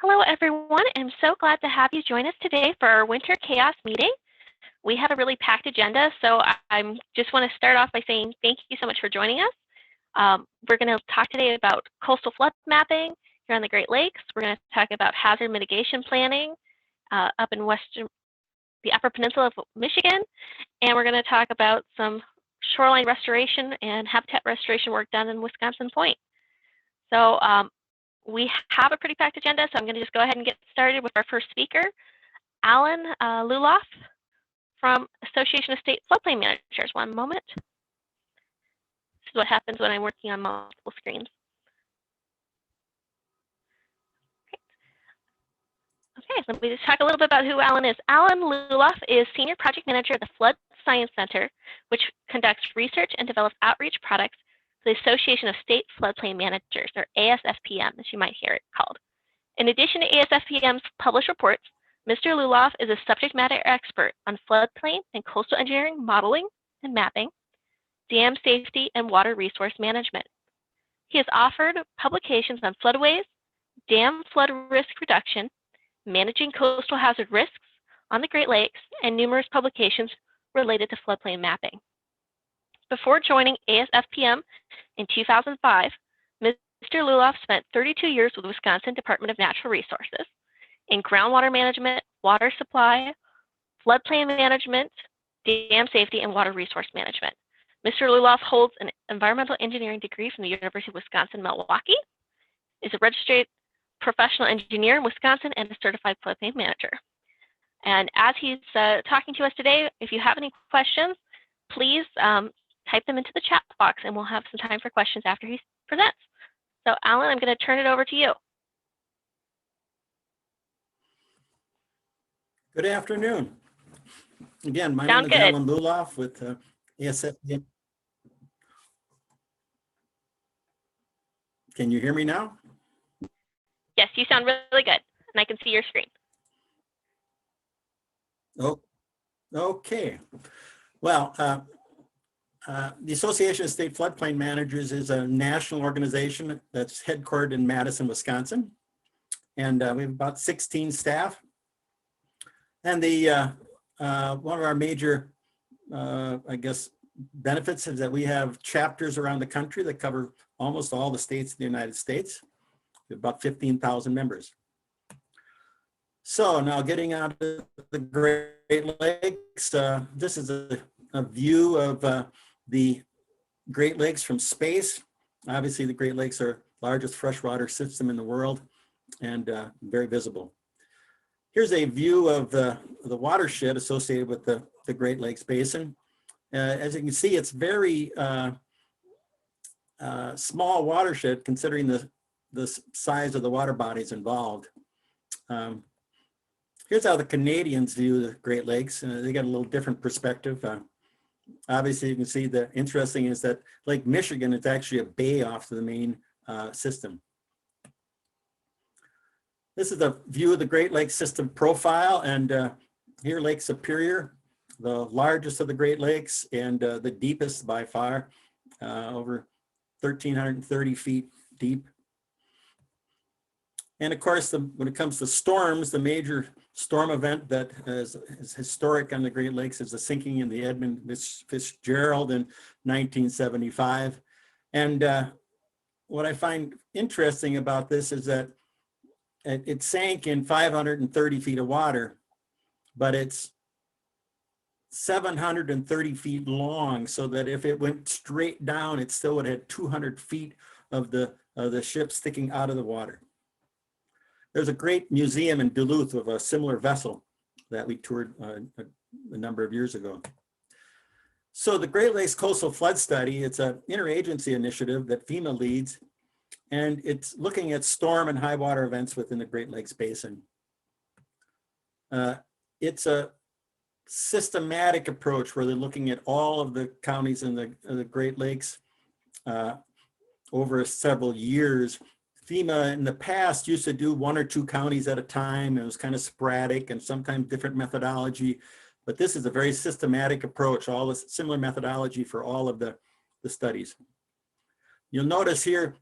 Hello, everyone. I'm so glad to have you join us today for our Winter Chaos meeting. We have a really packed agenda, so I just want to start off by saying thank you so much for joining us. We're going to talk today about coastal flood mapping here on the Great Lakes. We're going to talk about hazard mitigation planning up in the Upper Peninsula of Michigan, and we're going to talk about some shoreline restoration and habitat restoration work done in Wisconsin Point. So we have a pretty packed agenda, so I'm going to just go ahead and get started with our first speaker, Alan Lulloff from Association of State Floodplain Managers. One moment. This is what happens when I'm working on multiple screens. Okay, so let me just talk a little bit about who Alan is. Alan Lulloff is Senior Project Manager at the Flood Science Center, which conducts research and develops outreach products for the Association of State Floodplain Managers, or ASFPM, as you might hear it called. In addition to ASFPM's published reports, Mr. Lulloff is a subject matter expert on floodplain and coastal engineering modeling and mapping, dam safety, and water resource management. He has authored publications on floodways, dam flood risk reduction, managing coastal hazard risks on the Great Lakes, and numerous publications related to floodplain mapping. Before joining ASFPM in 2005, Mr. Lulloff spent 32 years with the Wisconsin Department of Natural Resources in groundwater management, water supply, floodplain management, dam safety, and water resource management. Mr. Lulloff holds an environmental engineering degree from the University of Wisconsin-Milwaukee, is a registered professional engineer in Wisconsin, and a certified floodplain manager. And as he's talking to us today, if you have any questions, please type them into the chat box, and we'll have some time for questions after he presents. So Alan, I'm going to turn it over to you. Good afternoon. Again, my name is Alan Lulloff with ASFPM. Can you hear me now? Yes, you sound really good, and I can see your screen. Oh, okay. Well, the Association of State Floodplain Managers is a national organization that's headquartered in Madison, Wisconsin. And we have about 16 staff. And the one of our major, I guess, benefits is that we have chapters around the country that cover almost all the states in the United States. We have about 15,000 members. So now getting on to the Great Lakes, this is a view of the Great Lakes from space. Obviously, the Great Lakes are the largest freshwater system in the world and very visible. Here's a view of the watershed associated with the Great Lakes Basin. As you can see, it's very small watershed considering the size of the water bodies involved. Here's how the Canadians view the Great Lakes. They got a little different perspective. Obviously, you can see the interesting is that Lake Michigan is actually a bay off the main system. This is a view of the Great Lakes system profile, and here Lake Superior, the largest of the Great Lakes and the deepest by far, over 1,330 feet deep. And of course, when it comes to storms, the major storm event that is historic on the Great Lakes is the sinking in the Edmund Fitzgerald in 1975. And what I find interesting about this is that it sank in 530 feet of water, but it's 730 feet long, so that if it went straight down, it still would have 200 feet of the ship sticking out of the water. There's a great museum in Duluth of a similar vessel that we toured a number of years ago. So the Great Lakes Coastal Flood Study, it's an interagency initiative that FEMA leads, and it's looking at storm and high water events within the Great Lakes Basin. It's a systematic approach where they're looking at all of the counties in the Great Lakes over several years. FEMA in the past used to do 1 or 2 counties at a time. It was kind of sporadic and sometimes different methodology, but this is a very systematic approach, all the similar methodology for all of the studies. You'll notice here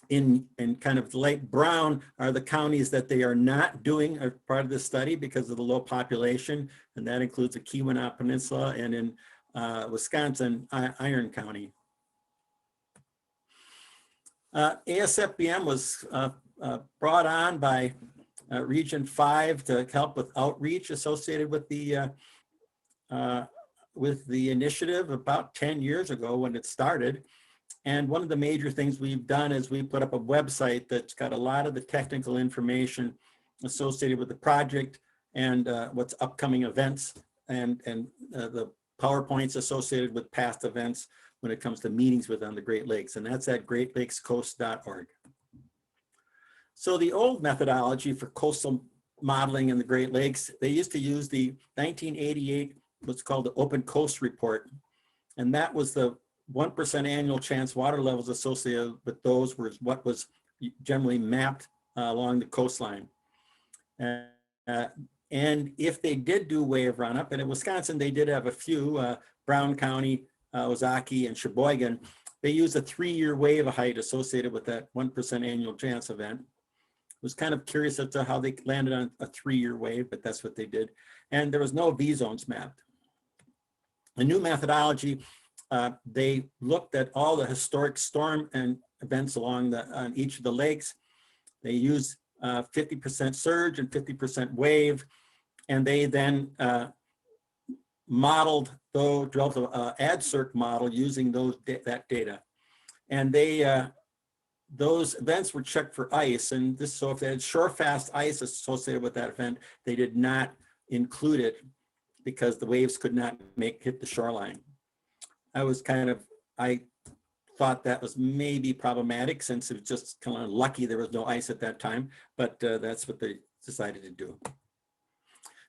In kind of light brown are the counties that they are not doing as part of the study because of the low population, and that includes the Keweenaw Peninsula and in Wisconsin, Iron County. ASFBM was brought on by Region 5 to help with outreach associated with the initiative about 10 years ago when it started. And one of the major things we've done is we put up a website that's got a lot of the technical information associated with the project and what's upcoming events and the PowerPoints associated with past events when it comes to meetings on the Great Lakes. And that's at greatlakescoast.org. So the old methodology for coastal modeling in the Great Lakes, they used to use the 1988, what's called the Open Coast Report. And that was the 1% annual chance water levels associated with those was what was generally mapped along the coastline. And if they did do wave run up, and in Wisconsin, they did have a few, Brown County, Ozaukee, and Sheboygan, they used a 3-year wave height associated with that 1% annual chance event. It was kind of curious as to how they landed on a 3-year wave, but that's what they did. And there was no V zones mapped. A new methodology, they looked at all the historic storm and events along on each of the lakes. They used 50% surge and 50% wave, and they then developed an AdCirc model using that data. And those events were checked for ice, and so if they had shore-fast ice associated with that event, they did not include it because the waves could not hit the shoreline. I thought that was maybe problematic since it was just kind of lucky there was no ice at that time, but that's what they decided to do.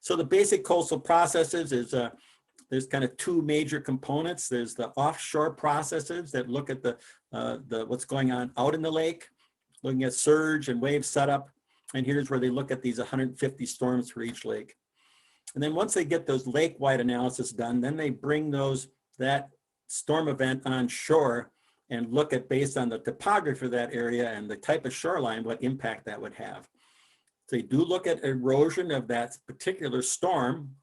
So the basic coastal processes is there's kind of 2 major components. There's the offshore processes that look at what's going on out in the lake, looking at surge and wave setup. And here's where they look at these 150 storms for each lake. And then once they get those lake-wide analysis done, then they bring that storm event on shore and look at, based on the topography of that area and the type of shoreline, what impact that would have. So they do look at erosion of that particular storm,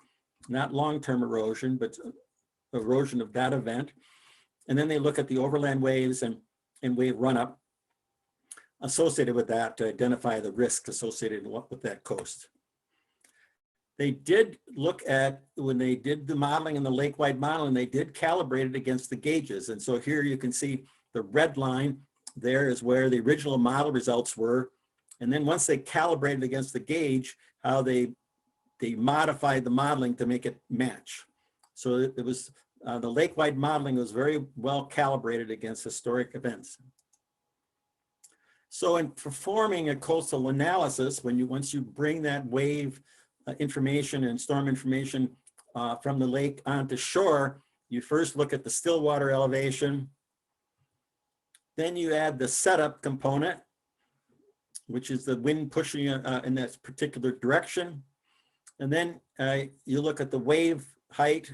not long-term erosion, but erosion of that event. And then they look at the overland waves and wave run-up associated with that to identify the risk associated with that coast. They did look at, when they did the modeling and the lake-wide modeling, they did calibrate it against the gauges. And so here you can see the red line there is where the original model results were. And then once they calibrated against the gauge, how they modified the modeling to make it match. So it was, the lake-wide modeling was very well calibrated against historic events. So in performing a coastal analysis, once you bring that wave information and storm information from the lake onto shore, you first look at the still water elevation. Then you add the setup component, which is the wind pushing in that particular direction. And then you look at the wave height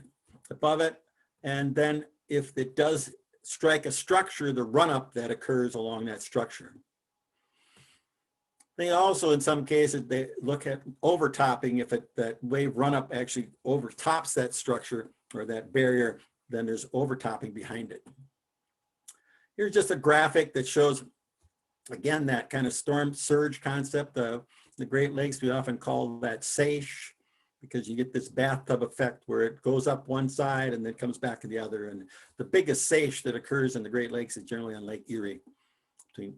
above it. And then if it does strike a structure, the run-up that occurs along that structure. They also, in some cases, they look at overtopping. If that wave run-up actually overtops that structure or that barrier, then there's overtopping behind it. Here's just a graphic that shows, again, that kind of storm surge concept. The Great Lakes, we often call that seiche, because you get this bathtub effect where it goes up one side and then comes back to the other. And the biggest seiche that occurs in the Great Lakes is generally on Lake Erie, between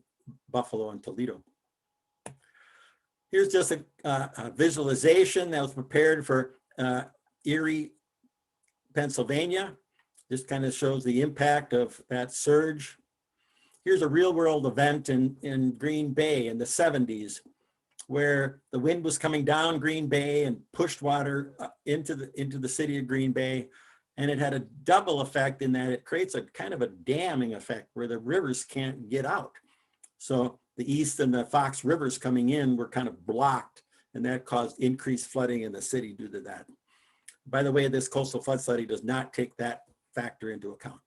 Buffalo and Toledo. Here's just a visualization that was prepared for Erie, Pennsylvania. This kind of shows the impact of that surge. Here's a real world event in Green Bay in the 70s, where the wind was coming down Green Bay and pushed water into the city of Green Bay. And it had a double effect in that it creates a kind of a damming effect where the rivers can't get out. So the East and the Fox Rivers coming in were kind of blocked, and that caused increased flooding in the city due to that. By the way, this coastal flood study does not take that factor into account.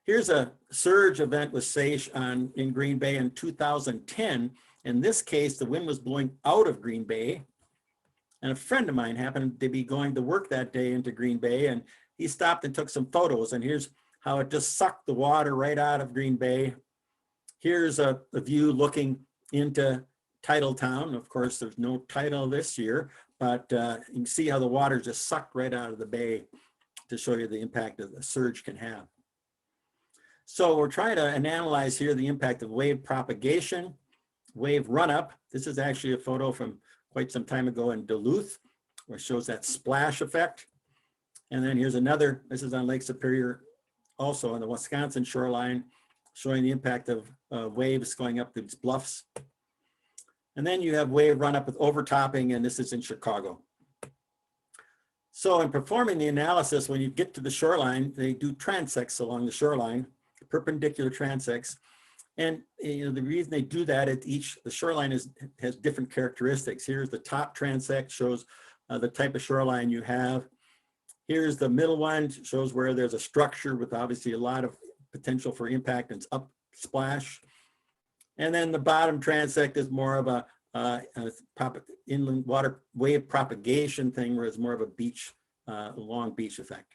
Here's a surge event with SAISH in Green Bay in 2010. In this case, the wind was blowing out of Green Bay. And a friend of mine happened to be going to work that day into Green Bay, and he stopped and took some photos. And here's how it just sucked the water right out of Green Bay. Here's a view looking into Titletown. Of course, there's no title this year, but you can see how the water just sucked right out of the bay to show you the impact that the surge can have. So we're trying to analyze here the impact of wave propagation, wave run-up. This is actually a photo from quite some time ago in Duluth, where it shows that splash effect. And then here's another, this is on Lake Superior, also on the Wisconsin shoreline, showing the impact of waves going up these bluffs. And then you have wave run-up with overtopping, and this is in Chicago. So in performing the analysis, when you get to the shoreline, they do transects along the shoreline, perpendicular transects. And you know, the reason they do that, the shoreline has different characteristics. Here's the top transect, shows the type of shoreline you have. Here's the middle one, shows where there's a structure with obviously a lot of potential for impact, and it's up splash. And then the bottom transect is more of a inland water wave propagation thing, where it's more of a beach, long beach effect.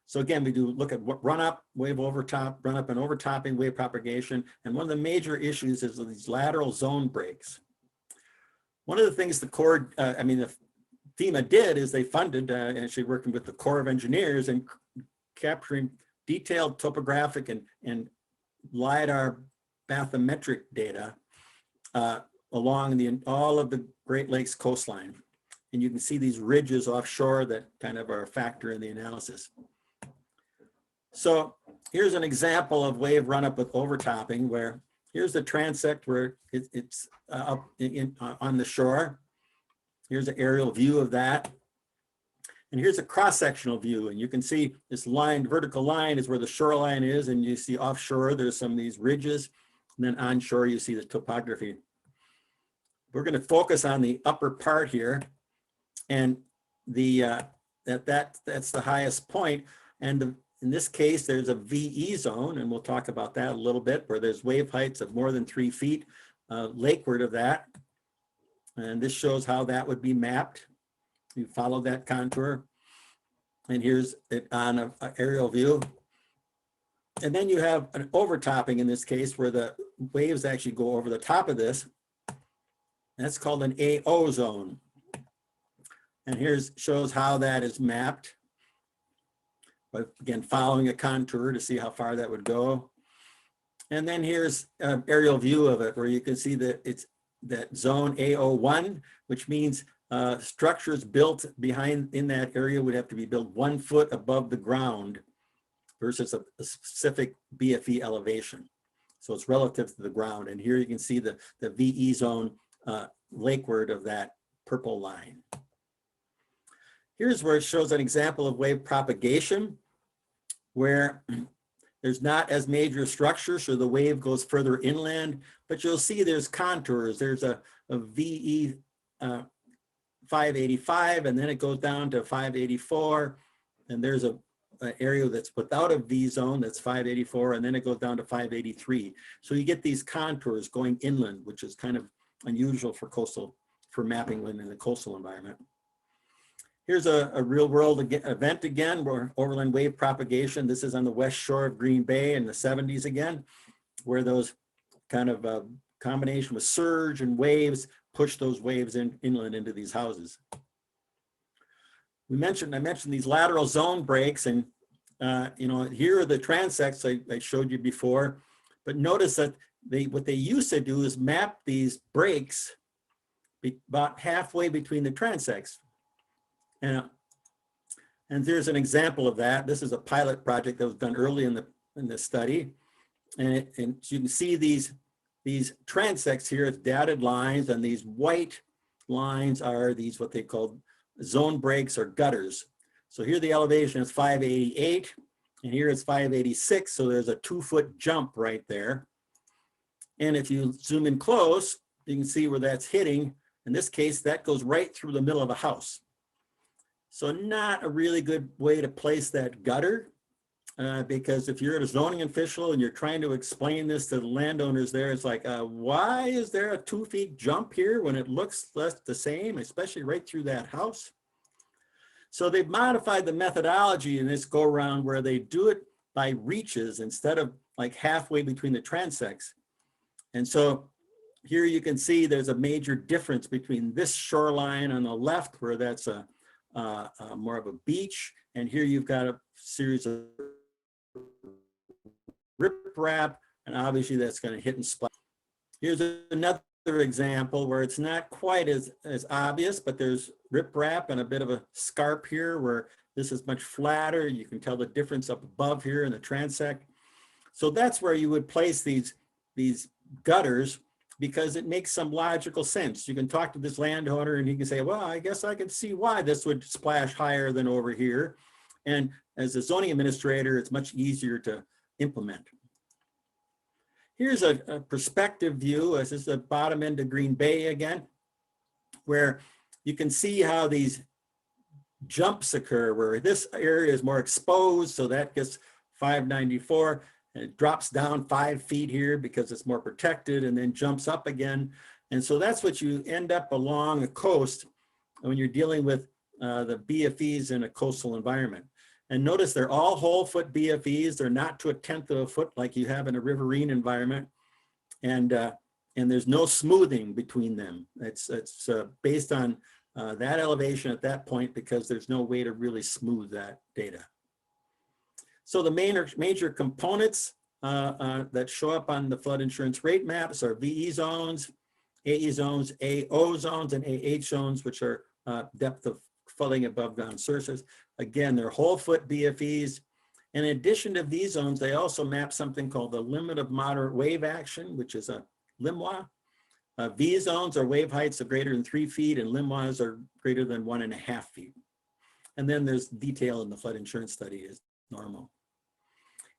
So again, we do look at what run up, wave overtop, run up and overtopping, wave propagation. And one of the major issues is these lateral zone breaks. One of the things the Corps, the FEMA did is they funded, actually working with the Corps of Engineers and capturing detailed topographic and LiDAR bathymetric data along all of the Great Lakes coastline. And you can see these ridges offshore that kind of are a factor in the analysis. So here's an example of wave run-up with overtopping, where here's the transect where it's up on the shore. Here's an aerial view of that. And here's a cross-sectional view. And you can see this line, vertical line is where the shoreline is. And you see offshore, there's some of these ridges. And then onshore, you see the topography. We're going to focus on the upper part here. And that's the highest point. And in this case, there's a VE zone, and we'll talk about that a little bit, where there's wave heights of more than 3 feet lakeward of that. And this shows how that would be mapped. You follow that contour. And here's it on an aerial view. And then you have an overtopping in this case, where the waves actually go over the top of this. That's called an AO zone. And here's shows how that is mapped. But again, following a contour to see how far that would go. And then here's an aerial view of it, where you can see that it's that zone AO1, which means structures built in that area would have to be built 1 foot above the ground versus a specific BFE elevation. So it's relative to the ground. And here you can see the VE zone lakeward of that purple line. Here's where it shows an example of wave propagation, where there's not as major structure, so the wave goes further inland, but you'll see there's contours. There's a VE 585, and then it goes down to 584, and there's an area that's without a V zone that's 584, and then it goes down to 583. So you get these contours going inland, which is kind of unusual for mapping wind in the coastal environment. Here's a real world event again, where overland wave propagation. This is on the west shore of Green Bay in the 70s again, where those kind of combination with surge and waves push those waves inland into these houses. I mentioned these lateral zone breaks, and here are the transects I showed you before, but notice that what they used to do is map these breaks about halfway between the transects. And there's an example of that. This is a pilot project that was done early in the study. And you can see these transects here, it's dotted lines, and these white lines are these what they call zone breaks or gutters. So here the elevation is 588, and here it's 586. So there's a 2 foot jump right there. And if you zoom in close, you can see where that's hitting. In this case, that goes right through the middle of a house. So not a really good way to place that gutter. because if you're a zoning official and you're trying to explain this to the landowners there, it's like, why is there a 2 feet jump here when it looks less the same, especially right through that house? So they've modified the methodology in this go around where they do it by reaches instead of like halfway between the transects. And so here you can see there's a major difference between this shoreline on the left, where that's a more of a beach, and here you've got a series of riprap, and obviously that's going to hit and splash. Here's another example where it's not quite as obvious, but there's riprap and a bit of a scarp here where this is much flatter. You can tell the difference up above here in the transect. So that's where you would place these gutters, because it makes some logical sense. You can talk to this landowner and he can say, well, I guess I can see why this would splash higher than over here. And as a zoning administrator, it's much easier to implement. Here's a perspective view. This is the bottom end of Green Bay again, where you can see how these jumps occur, where this area is more exposed, so that gets 594, and it drops down 5 feet here because it's more protected, and then jumps up again. And so that's what you end up along a coast when you're dealing with the BFEs in a coastal environment. And notice they're all whole foot BFEs. They're not to 1/10 of a foot like you have in a riverine environment. And there's no smoothing between them. It's based on that elevation at that point, because there's no way to really smooth that data. So the major components that show up on the flood insurance rate maps are VE zones, AE zones, AO zones, and AH zones, which are depth of flooding above ground surface. Again, they're whole foot BFEs. In addition to V zones, they also map something called the limit of moderate wave action, which is a LMWA. V zones are wave heights of greater than 3 feet, and LMWAs are greater than 1.5 feet. And then there's detail in the flood insurance study is normal.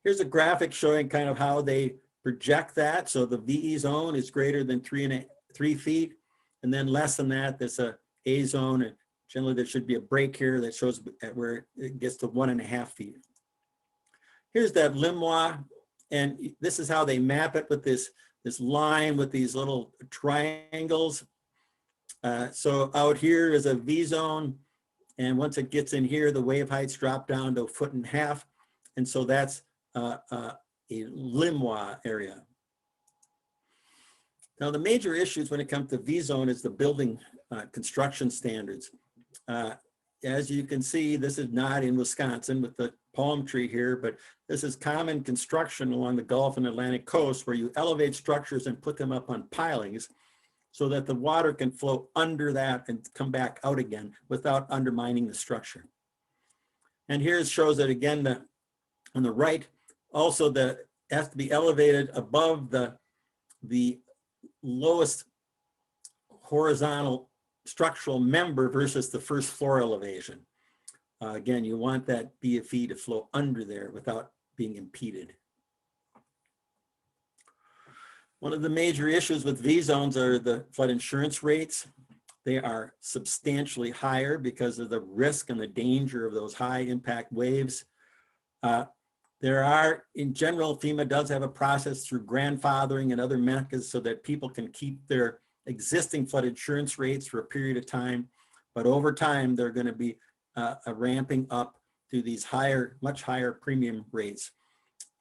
Here's a graphic showing kind of how they project that. So the VE zone is greater than 3 feet, and then less than that, there's a A zone, and generally there should be a break here that shows where it gets to 1.5 feet. Here's that LMWA, and this is how they map it with this line with these little triangles. So out here is a V zone, and once it gets in here, the wave heights drop down to 1.5 feet, and so that's a LMWA area. Now the major issues when it comes to V zone is the building construction standards. As you can see, this is not in Wisconsin with the palm tree here, but this is common construction along the Gulf and Atlantic coast, where you elevate structures and put them up on pilings so that the water can flow under that and come back out again without undermining the structure. And here it shows that again, on the right, also it has to be elevated above the lowest horizontal structural member versus the first floor elevation. Again, you want that BFE to flow under there without being impeded. One of the major issues with V zones are the flood insurance rates. They are substantially higher because of the risk and the danger of those high impact waves. There are, in general, FEMA does have a process through grandfathering and other methods so that people can keep their existing flood insurance rates for a period of time, but over time they're going to be a ramping up to these higher, much higher premium rates.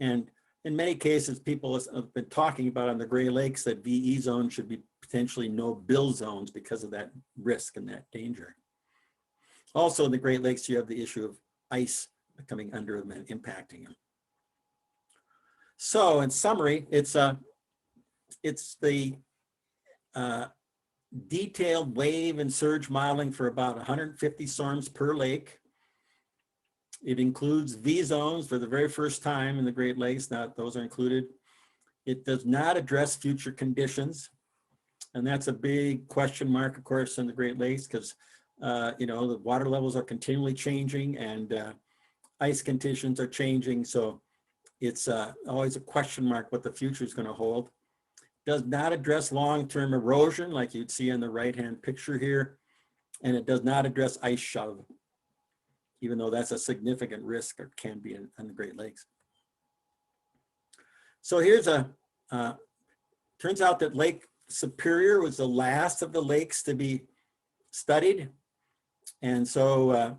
And in many cases, people have been talking about on the Great Lakes that VE zones should be potentially no bill zones because of that risk and that danger. Also in the Great Lakes, you have the issue of ice coming under them and impacting them. So in summary, it's the detailed wave and surge modeling for about 150 storms per lake. It includes V zones for the very first time in the Great Lakes. Now those are included. It does not address future conditions. And that's a big question mark, of course, in the Great Lakes, because you know, the water levels are continually changing and ice conditions are changing. So it's always a question mark what the future is going to hold. Does not address long-term erosion like you'd see in the right-hand picture here. And it does not address ice shove. even though that's a significant risk, or can be on the Great Lakes. So here's turns out that Lake Superior was the last of the lakes to be studied. And so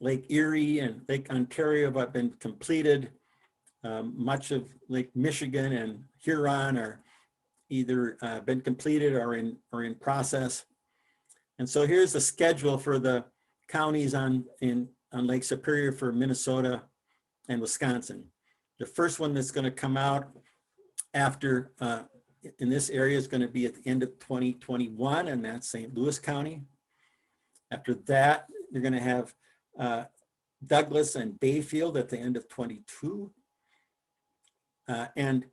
Lake Erie and Lake Ontario have been completed. Much of Lake Michigan and Huron are either been completed or in process. And so here's the schedule for the counties on Lake Superior for Minnesota and Wisconsin. The first one that's going to come out after in this area is going to be at the end of 2021, and that's St. Louis County. After that, you're going to have Douglas and Bayfield at the end of 22. And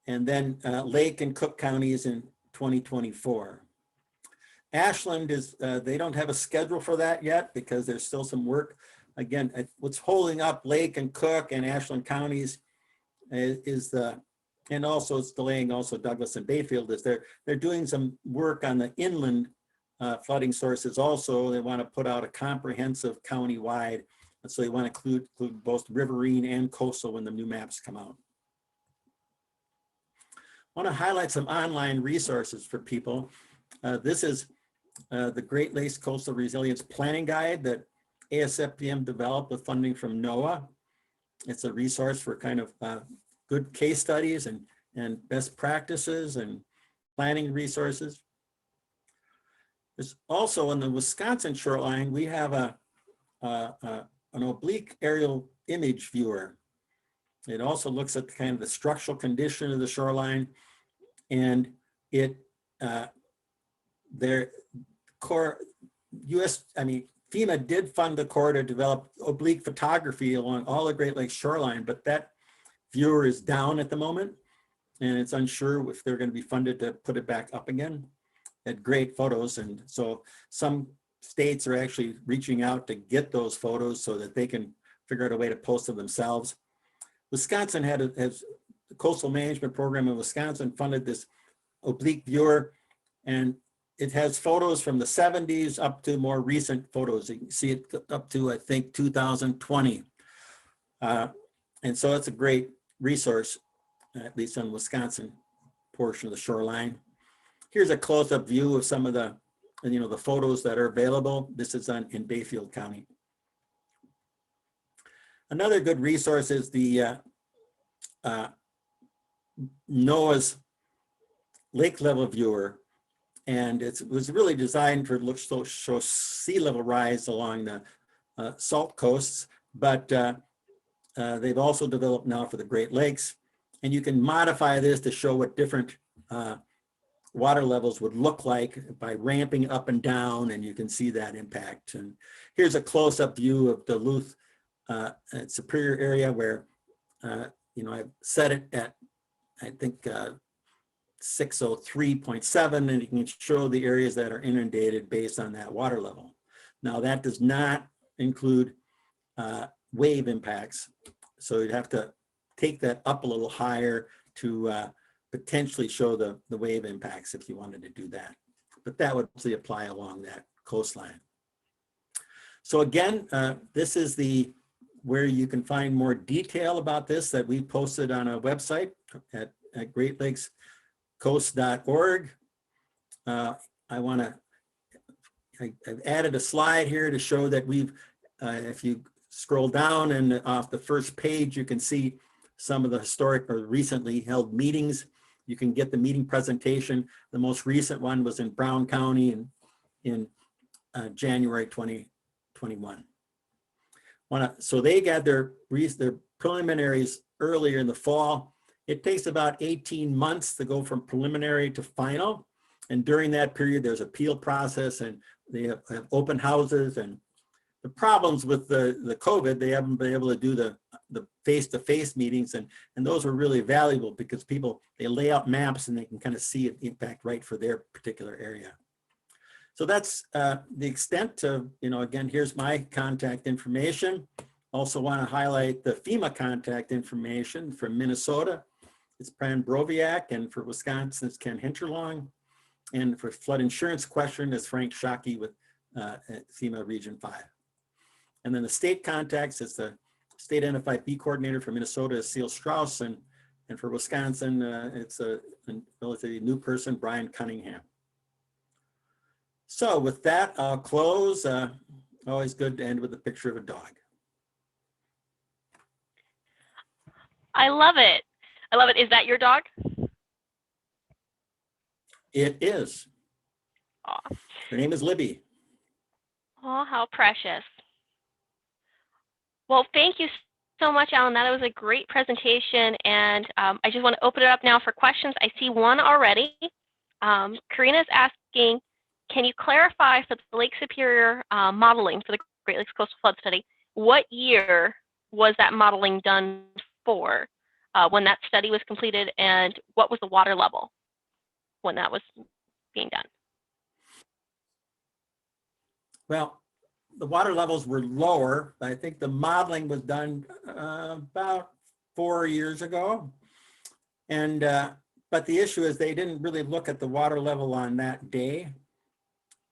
then Lake and Cook counties in 2024. Ashland is, they don't have a schedule for that yet because there's still some work. Again, what's holding up Lake and Cook and Ashland counties is and also it's delaying also Douglas and Bayfield, is they're doing some work on the inland flooding sources also. They want to put out a comprehensive county-wide, and so they want to include both riverine and coastal when the new maps come out. I want to highlight some online resources for people. This is the Great Lakes Coastal Resilience Planning Guide that ASFPM developed with funding from Noaa. It's a resource for kind of good case studies and best practices and planning resources. There's also on the Wisconsin shoreline, we have an oblique aerial image viewer. It also looks at kind of the structural condition of the shoreline, and FEMA did fund the Corps to develop oblique photography along all the Great Lakes shoreline, but that viewer is down at the moment, and it's unsure if they're going to be funded to put it back up again. Had great photos, and so some states are actually reaching out to get those photos so that they can figure out a way to post them themselves. Wisconsin has the Coastal Management Program in Wisconsin funded this oblique viewer, and it has photos from the 70s up to more recent photos. You can see it up to, I think, 2020. And so it's a great resource, at least on the Wisconsin portion of the shoreline. Here's a close-up view of some of the photos that are available. This is in Bayfield County. Another good resource is the Noaa's lake level viewer, and it was really designed to show sea level rise along the salt coasts, but they've also developed now for the Great Lakes, and you can modify this to show what different water levels would look like by ramping up and down, and you can see that impact. And here's a close-up view of Duluth Superior area where I've set it at, I think, 603.7, and you can show the areas that are inundated based on that water level. Now that does not include wave impacts, so you'd have to take that up a little higher to potentially show the wave impacts if you wanted to do that. But that would actually apply along that coastline. So again, this is where you can find more detail about this that we posted on a website at greatlakescoast.org. I've added a slide here to show that if you scroll down and off the first page, you can see some of the historic or recently held meetings. You can get the meeting presentation. The most recent one was in Brown County in January 2021. So they got their preliminaries earlier in the fall. It takes about 18 months to go from preliminary to final. And during that period, there's appeal process, and they have open houses. And the problems with the COVID, they haven't been able to do the face-to-face meetings, and those were really valuable because they lay out maps and they can kind of see the impact right for their particular area. So that's the extent of, again, here's my contact information. Also want to highlight the FEMA contact information from Minnesota. It's Fran Broviak, and for Wisconsin, it's Ken Hinterlong. And for flood insurance question, it's Frank Shockey with at FEMA Region 5. And then the state contacts, it's the State NFIP coordinator for Minnesota is Seal Strauss, and for Wisconsin, it's a relatively new person, Brian Cunningham. So with that, I'll close. Always good to end with a picture of a dog. I love it. I love it. Is that your dog? It is. Aw. Her name is Libby. Oh, how precious. Well, thank you so much, Alan. That was a great presentation, and I just want to open it up now for questions. I see one already. Karina is asking, can you clarify for the Lake Superior modeling for the Great Lakes Coastal Flood Study, what year was that modeling done for when that study was completed, and what was the water level when that was being done? Well, the water levels were lower. I think the modeling was done about 4 years ago. And but the issue is they didn't really look at the water level on that day.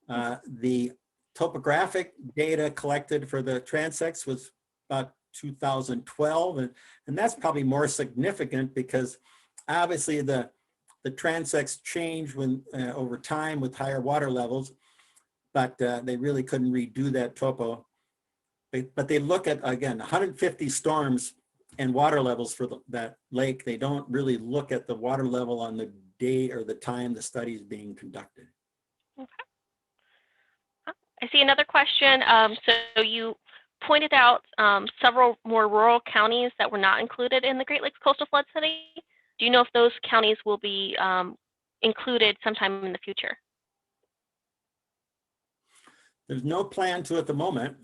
The topographic data collected for the transects was about 2012, and that's probably more significant because obviously the transects change when over time with higher water levels, but they really couldn't redo that topo. But they look at, again, 150 storms and water levels for that lake. They don't really look at the water level on the day or the time the study is being conducted. Okay. I see another question. So you pointed out several more rural counties that were not included in the Great Lakes Coastal Flood Study. Do you know if those counties will be included sometime in the future? There's no plan to at the moment.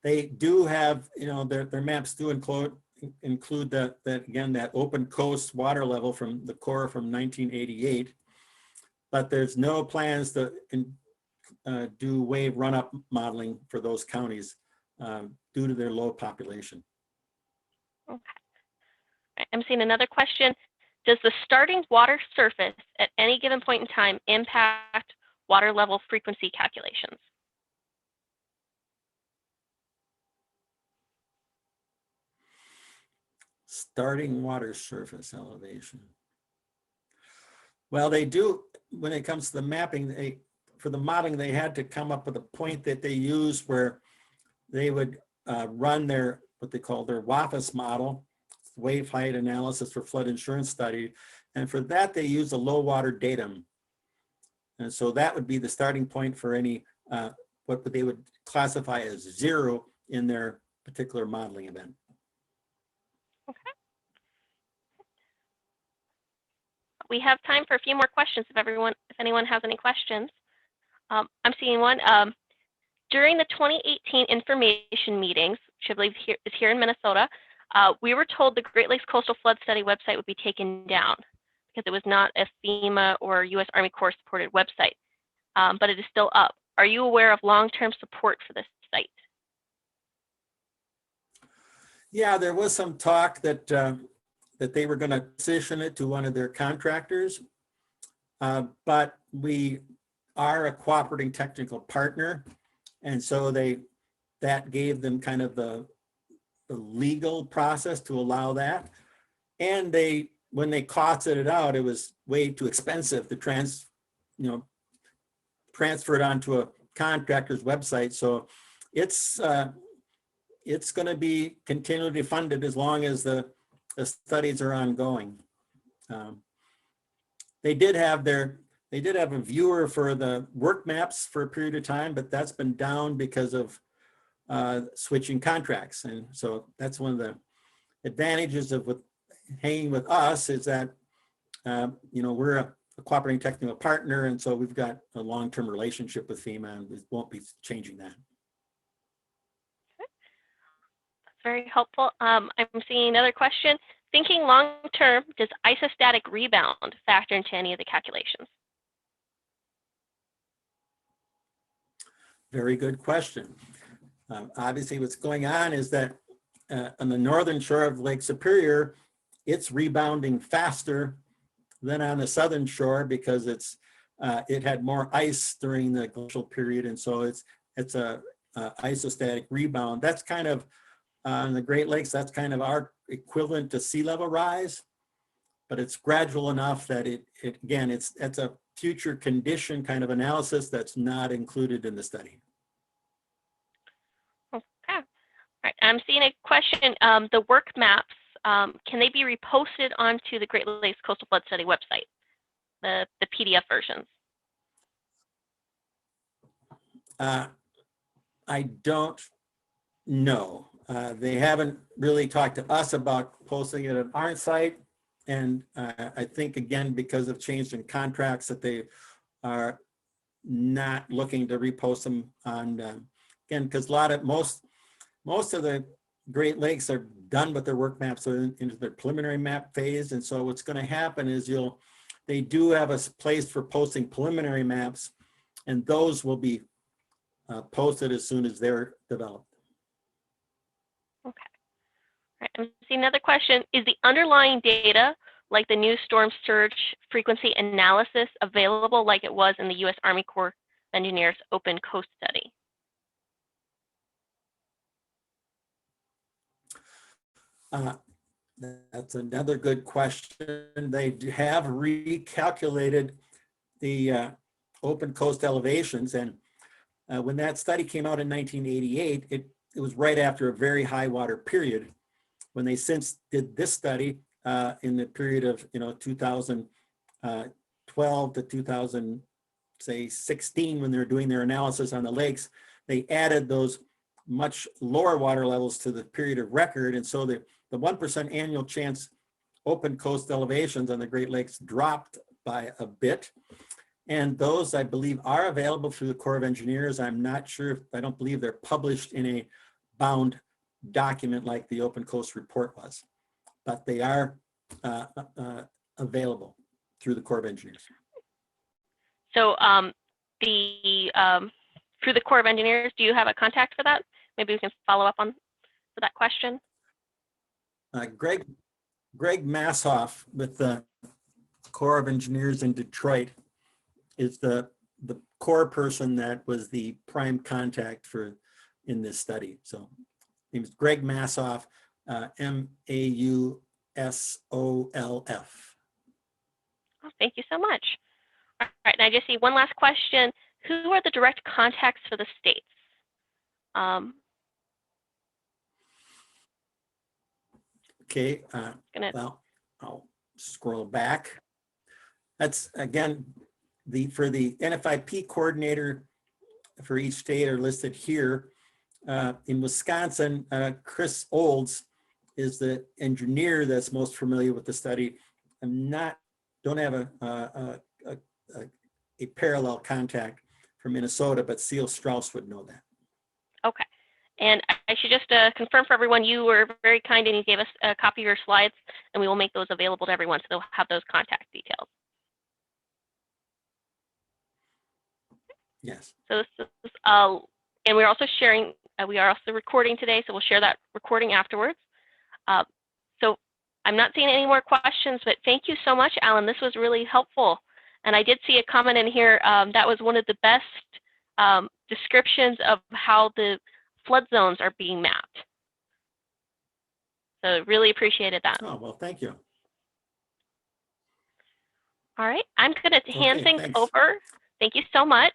They do have, their maps do include that again, that open coast water level from the Corps from 1988, but there's no plans to do wave run-up modeling for those counties due to their low population. Okay. I'm seeing another question. Does the starting water surface at any given point in time impact water level frequency calculations? Starting water surface elevation. Well, they do, when it comes to the mapping, for the modeling, they had to come up with a point that they use where they would run their, what they call their WAFIS model, wave height analysis for flood insurance study. And for that, they use a low water datum. And so that would be the starting point for any, what they would classify as 0 in their particular modeling event. Okay. We have time for a few more questions if anyone has any questions. I'm seeing one. During the 2018 information meetings, which I believe is here in Minnesota, we were told the Great Lakes Coastal Flood Study website would be taken down because it was not a FEMA or U.S. Army Corps supported website, but it is still up. Are you aware of long-term support for this site? Yeah, there was some talk that that they were going to position it to one of their contractors, but we are a cooperating technical partner, and so that gave them kind of the legal process to allow that. And when they costed it out, it was way too expensive to transfer it onto a contractor's website. So it's going to be continually funded as long as the studies are ongoing. They did have a viewer for the work maps for a period of time, but that's been down because of switching contracts. And so that's one of the advantages of hanging with us is that, we're a cooperating technical partner. And so we've got a long-term relationship with FEMA, and we won't be changing that. That's very helpful. I'm seeing another question. Thinking long-term, does isostatic rebound factor into any of the calculations? Very good question. Obviously, what's going on is that on the northern shore of Lake Superior, it's rebounding faster than on the southern shore because it's it had more ice during the glacial period, and so it's a isostatic rebound. That's kind of in the Great Lakes, that's kind of our equivalent to sea level rise, but it's gradual enough that it's a future condition kind of analysis that's not included in the study. Okay. All right. I'm seeing a question. The work maps, can they be reposted onto the Great Lakes Coastal Flood Study website, the PDF versions? I don't know. They haven't really talked to us about posting it on our site. And I think, again, because of change in contracts, that they are not looking to repost them on, again, because most of the Great Lakes are done with their work maps, so into their preliminary map phase. And so what's going to happen is they do have a place for posting preliminary maps, and those will be posted as soon as they're developed. Okay. All right. I'm seeing another question. Is the underlying data, like the new storm surge frequency analysis, available like it was in the U.S. Army Corps of Engineers Open Coast Study? That's another good question. They have recalculated the open coast elevations, and when that study came out in 1988, it was right after a very high water period. When they since did this study in the period of 2012 to 2016, when they're doing their analysis on the lakes, they added those much lower water levels to the period of record, and so the 1% annual chance open coast elevations on the Great Lakes dropped by a bit. And those, I believe, are available through the Corps of Engineers. I'm not sure, I don't believe they're published in a bound document like the Open Coast Report was, but they are available through the Corps of Engineers. So through the Corps of Engineers, do you have a contact for that? Maybe we can follow up for that question. Greg Massoff with the Corps of Engineers in Detroit is the core person that was the prime contact in this study. So his name is Greg Massoff, Mausolf. Oh, thank you so much. All right, and I just see one last question. Who are the direct contacts for the states? Okay, well, I'll scroll back. That's, again, for the NFIP coordinator for each state are listed here. In Wisconsin, Chris Olds is the engineer that's most familiar with the study. Don't have a parallel contact for Minnesota, but Seal Strauss would know that. Okay. And I should just confirm for everyone, you were very kind and you gave us a copy of your slides, and we will make those available to everyone, so they'll have those contact details. Yes. So this is, and we're also sharing, we are also recording today, so we'll share that recording afterwards. So I'm not seeing any more questions, but thank you so much, Alan. This was really helpful. And I did see a comment in here that was one of the best descriptions of how the flood zones are being mapped. So really appreciated that. Oh, well, thank you. All right, I'm going to hand things thanks. over. Thank you so much.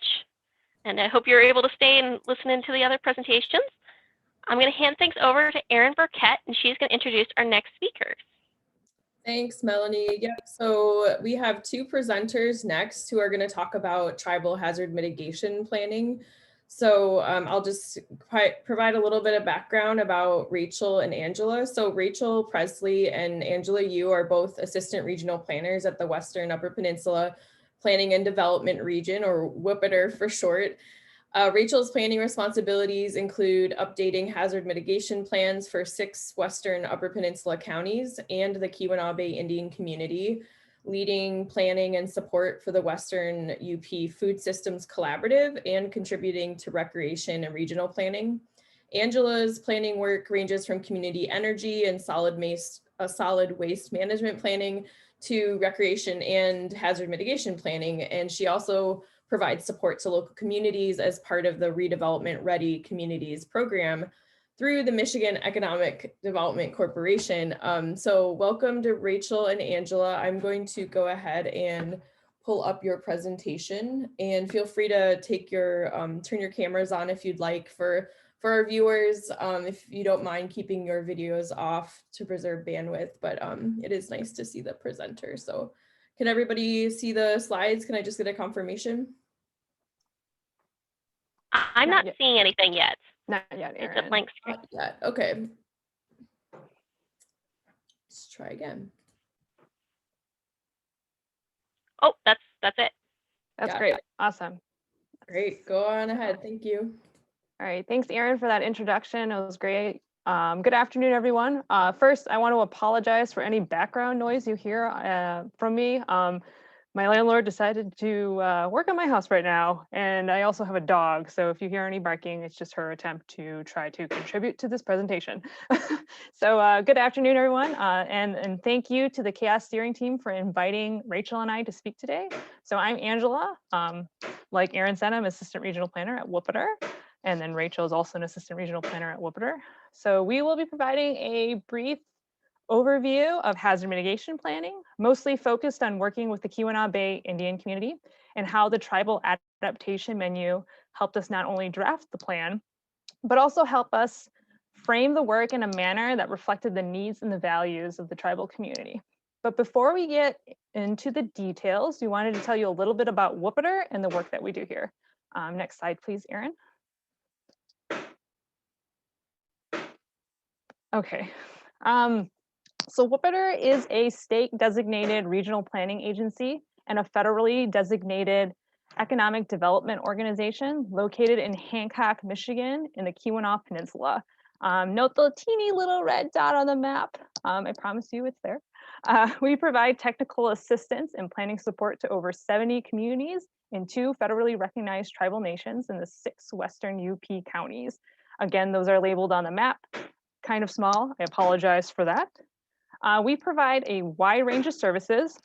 And I hope you're able to stay and listen into the other presentations. I'm going to hand things over to Erin Burkett, and she's going to introduce our next speakers. Thanks, Melanie. Yep, so we have two presenters next who are going to talk about tribal hazard mitigation planning. So I'll just provide a little bit of background about Rachael and Angela. So Rachael Pressley and Angela Yu are both assistant regional planners at the Western Upper Peninsula Planning and Development Region, or WUPPER for short. Rachael's planning responsibilities include updating hazard mitigation plans for 6 Western Upper Peninsula counties and the Keweenaw Bay Indian Community, leading planning and support for the Western UP Food Systems Collaborative, and contributing to recreation and regional planning. Angela's planning work ranges from community energy and solid a solid waste management planning to recreation and hazard mitigation planning. And she also provides support to local communities as part of the Redevelopment Ready Communities program through the Michigan Economic Development Corporation. So welcome to Rachel and Angela. I'm going to go ahead and pull up your presentation, and feel free to take your turn your cameras on if you'd like for our viewers, if you don't mind keeping your videos off to preserve bandwidth, but it is nice to see the presenter. So can everybody see the slides? Can I just get a confirmation? I'm not seeing anything yet. Not yet, Erin. It's a blank screen. Not yet. Okay. Let's try again. Oh, that's it. That's Got great. it. Awesome. Great. Go on ahead. Thank you. All right. Thanks, Erin, for that introduction. It was great. Good afternoon, everyone. First, I want to apologize for any background noise you hear from me. My landlord decided to work on my house right now, and I also have a dog. So if you hear any barking, it's just her attempt to try to contribute to this presentation. So good afternoon, everyone. And thank you to the CHAOS steering team for inviting Rachel and I to speak today. So I'm Angela. Like Erin said, I'm Assistant Regional Planner at Wupperter. And then Rachel is also an Assistant Regional Planner at Wupperter. So we will be providing a brief overview of hazard mitigation planning, mostly focused on working with the Keweenaw Bay Indian Community and how the Tribal Adaptation Menu helped us not only draft the plan, but also help us frame the work in a manner that reflected the needs and the values of the tribal community. But before we get into the details, we wanted to tell you a little bit about Wupperter and the work that we do here. Next slide, please, Erin. Okay. So Wupperter is a state designated regional planning agency and a federally designated economic development organization located in Hancock, Michigan in the Keweenaw Peninsula. Note the teeny little red dot on the map. I promise you it's there. We provide technical assistance and planning support to over 70 communities in 2 federally recognized tribal nations in the 6 western UP counties. Again, those are labeled on the map. Kind of small, I apologize for that. We provide a wide range of services,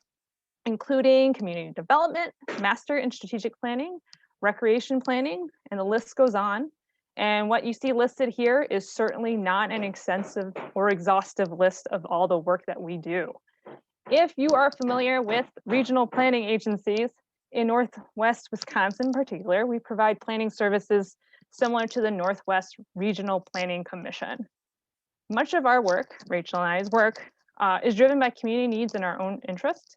including community development, master and strategic planning, recreation planning, and the list goes on. And what you see listed here is certainly not an extensive or exhaustive list of all the work that we do. If you are familiar with regional planning agencies in Northwest Wisconsin in particular, we provide planning services similar to the Northwest Regional Planning Commission. Much of our work, Rachel and I's work, is driven by community needs and our own interest.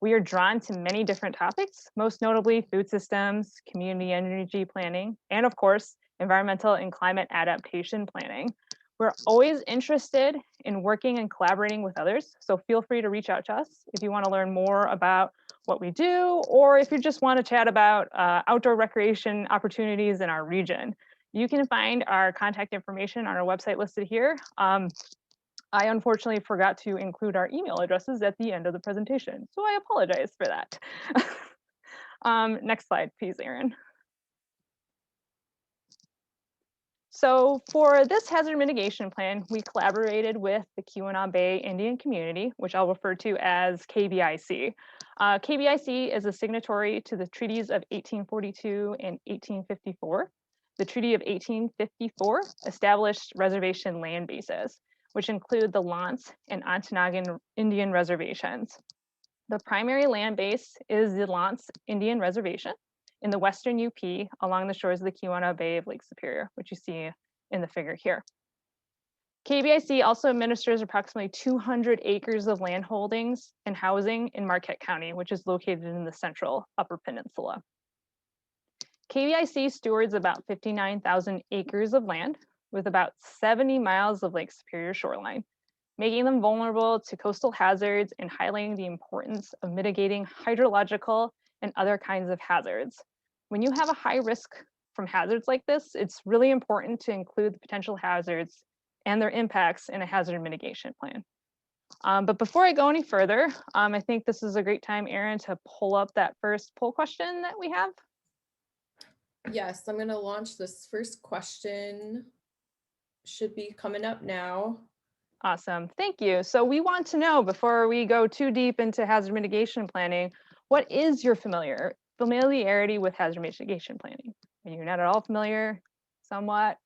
We are drawn to many different topics, most notably food systems, community energy planning, and of course, environmental and climate adaptation planning. We're always interested in working and collaborating with others, so feel free to reach out to us if you want to learn more about what we do, or if you just want to chat about outdoor recreation opportunities in our region. You can find our contact information on our website listed here. I unfortunately forgot to include our email addresses at the end of the presentation, so I apologize for that. Next slide, please, Erin. So for this hazard mitigation plan, we collaborated with the Keweenaw Bay Indian Community, which I'll refer to as KBIC. KBIC is a signatory to the treaties of 1842 and 1854. The Treaty of 1854 established reservation land bases, which include the L'Anse and Ontonagon Indian reservations. The primary land base is the L'Anse Indian Reservation in the western UP along the shores of the Keweenaw Bay of Lake Superior, which you see in the figure here. KBIC also administers approximately 200 acres of land holdings and housing in Marquette County, which is located in the central Upper Peninsula. KBIC stewards about 59,000 acres of land with about 70 miles of Lake Superior shoreline, making them vulnerable to coastal hazards and highlighting the importance of mitigating hydrological and other kinds of hazards. When you have a high risk from hazards like this, it's really important to include the potential hazards and their impacts in a hazard mitigation plan. But before I go any further, I think this is a great time, Erin, to pull up that first poll question that we have. Yes, I'm going to launch this first question. Should be coming up now. Awesome, thank you. So we want to know, before we go too deep into hazard mitigation planning, what is your familiarity with hazard mitigation planning? Are you not at all familiar, somewhat,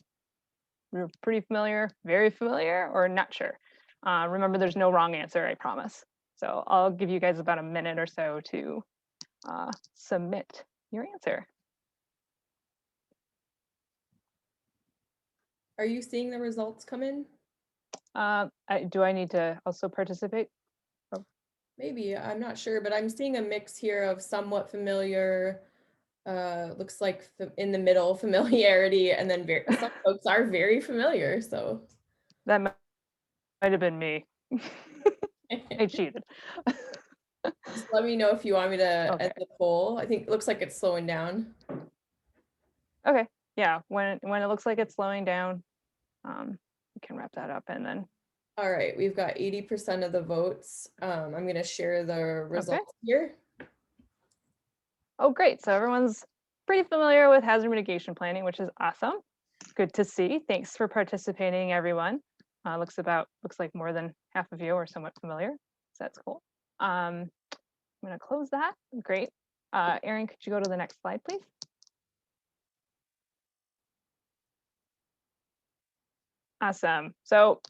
you're pretty familiar, very familiar, or not sure? Remember, there's no wrong answer, I promise. So I'll give you guys about a minute or so to submit your answer. Are you seeing the results come in? Do I need to also participate? Maybe, I'm not sure, but I'm seeing a mix here of somewhat familiar, looks like in the middle familiarity, and then some folks are very familiar, so. That might have been me. I cheated. Just let me know if you want me to Okay. end the poll. I think it looks like it's slowing down. Okay, yeah, when it looks like it's slowing down, we can wrap that up and then. All right, we've got 80% of the votes. I'm going to share the results here. Oh, great. So everyone's pretty familiar with hazard mitigation planning, which is awesome. Good to see. Thanks for participating, everyone. Looks like more than half of you are somewhat familiar. So that's cool. I'm going to close that. Great. Erin, could you go to the next slide, please? Awesome. So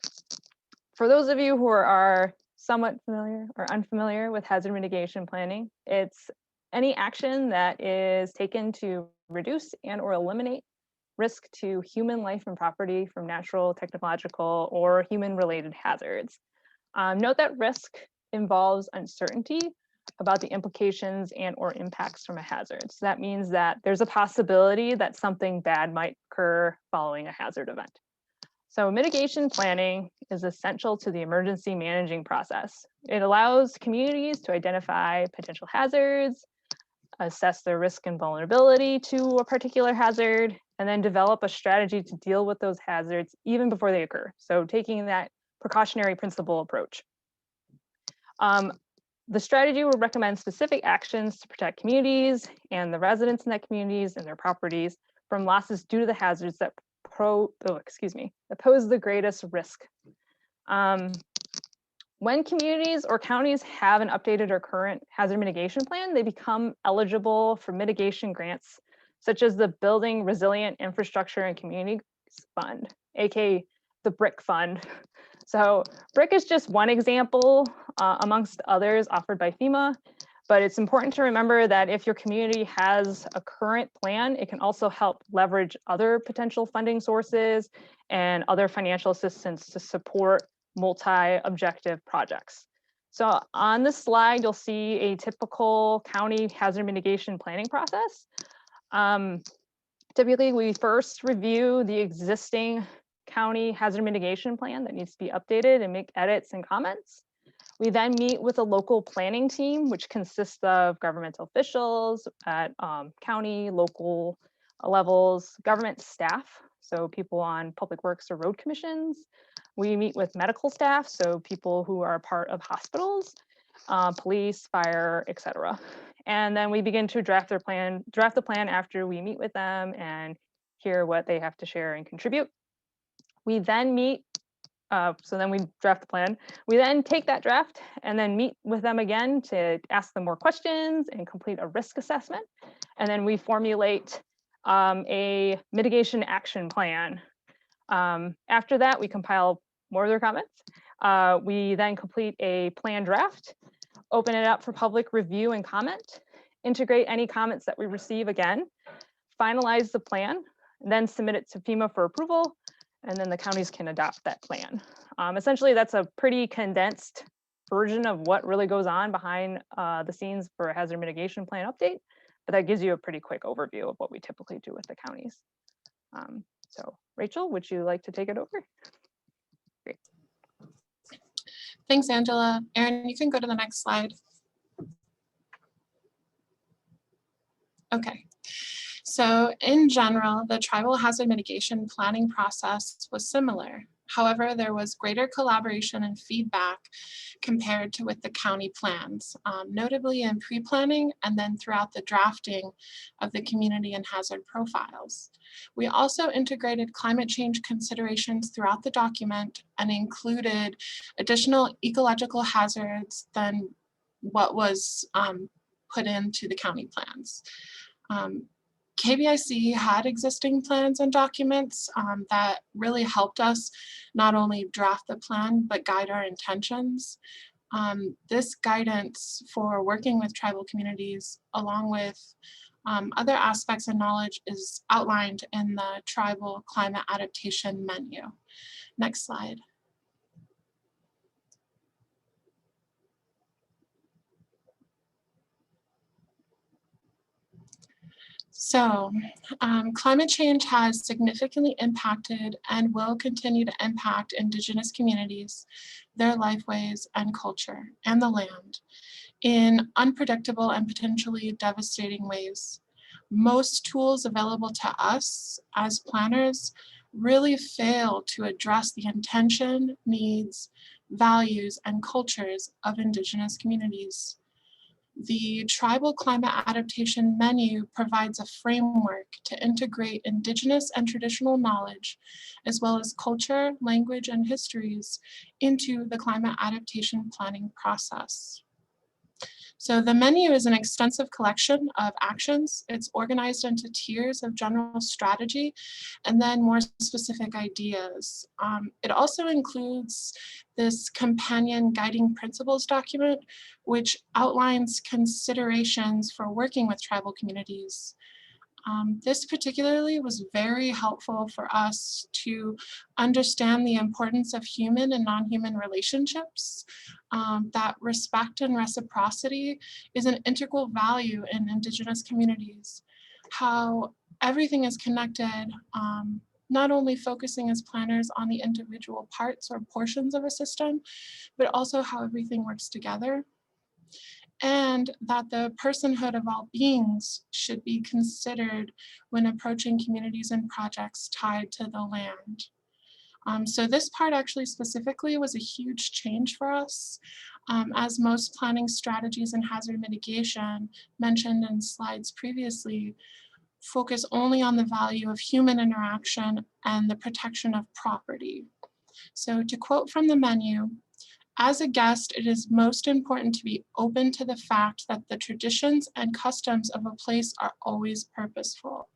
for those of you who are somewhat familiar or unfamiliar with hazard mitigation planning, it's any action that is taken to reduce and or eliminate risk to human life and property from natural, technological, or human-related hazards. Note that risk involves uncertainty about the implications and or impacts from a hazard. So that means that there's a possibility that something bad might occur following a hazard event. So mitigation planning is essential to the emergency managing process. It allows communities to identify potential hazards, assess their risk and vulnerability to a particular hazard, and then develop a strategy to deal with those hazards even before they occur. So taking that precautionary principle approach. The strategy will recommend specific actions to protect communities and the residents in that communities and their properties from losses due to the hazards that pose the greatest risk. When communities or counties have an updated or current hazard mitigation plan, they become eligible for mitigation grants, such as the Building Resilient Infrastructure and Communities Fund, aka the BRIC Fund. So BRIC is just one example amongst others offered by FEMA, but it's important to remember that if your community has a current plan, it can also help leverage other potential funding sources and other financial assistance to support multi-objective projects. So on this slide, you'll see a typical county hazard mitigation planning process. Typically, we first review the existing county hazard mitigation plan that needs to be updated and make edits and comments. We then meet with a local planning team, which consists of governmental officials at county, local levels, government staff, so people on public works or road commissions. We meet with medical staff, so people who are part of hospitals, police, fire, etc. And then we begin to draft the plan after we meet with them and hear what they have to share and contribute. We then meet, so then we draft the plan. We then take that draft and then meet with them again to ask them more questions and complete a risk assessment. And then we formulate a mitigation action plan. After that, we compile more of their comments. We then complete a plan draft, open it up for public review and comment, integrate any comments that we receive again, finalize the plan, and then submit it to FEMA for approval, and then the counties can adopt that plan. Essentially, that's a pretty condensed version of what really goes on behind the scenes for a hazard mitigation plan update, but that gives you a pretty quick overview of what we typically do with the counties. So Rachel, would you like to take it over? Great. Thanks, Angela. Erin, you can go to the next slide. Okay. So in general, the tribal hazard mitigation planning process was similar. However, there was greater collaboration and feedback compared to with the county plans, notably in pre-planning and then throughout the drafting of the community and hazard profiles. We also integrated climate change considerations throughout the document and included additional ecological hazards than what was put into the county plans. Kbic had existing plans and documents that really helped us not only draft the plan, but guide our intentions. This guidance for working with tribal communities, along with other aspects of knowledge, is outlined in the Tribal Climate Adaptation Menu. Next slide. So climate change has significantly impacted and will continue to impact Indigenous communities, their lifeways and culture, and the land in unpredictable and potentially devastating ways. Most tools available to us as planners really fail to address the intention, needs, values, and cultures of Indigenous communities. The Tribal Climate Adaptation Menu provides a framework to integrate Indigenous and traditional knowledge, as well as culture, language, and histories into the climate adaptation planning process. So the menu is an extensive collection of actions. It's organized into tiers of general strategy and then more specific ideas. It also includes this companion guiding principles document, which outlines considerations for working with tribal communities. This particularly was very helpful for us to understand the importance of human and non-human relationships, that respect and reciprocity is an integral value in Indigenous communities, how everything is connected, not only focusing as planners on the individual parts or portions of a system, but also how everything works together, and that the personhood of all beings should be considered when approaching communities and projects tied to the land. So this part actually specifically was a huge change for us, as most planning strategies and hazard mitigation mentioned in slides previously focus only on the value of human interaction and the protection of property. So to quote from the menu, "As a guest, it is most important to be open to the fact that the traditions and customs of a place are always purposeful.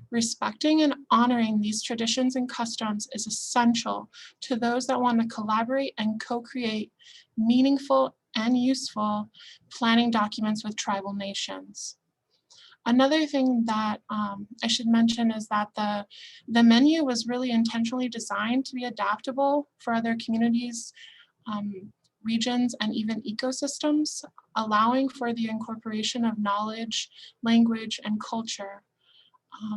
Respecting and honoring these traditions and customs is essential to those that want to collaborate and co-create meaningful and useful planning documents with tribal nations." Another thing that I should mention is that the menu was really intentionally designed to be adaptable for other communities, regions, and even ecosystems, allowing for the incorporation of knowledge, language, and culture.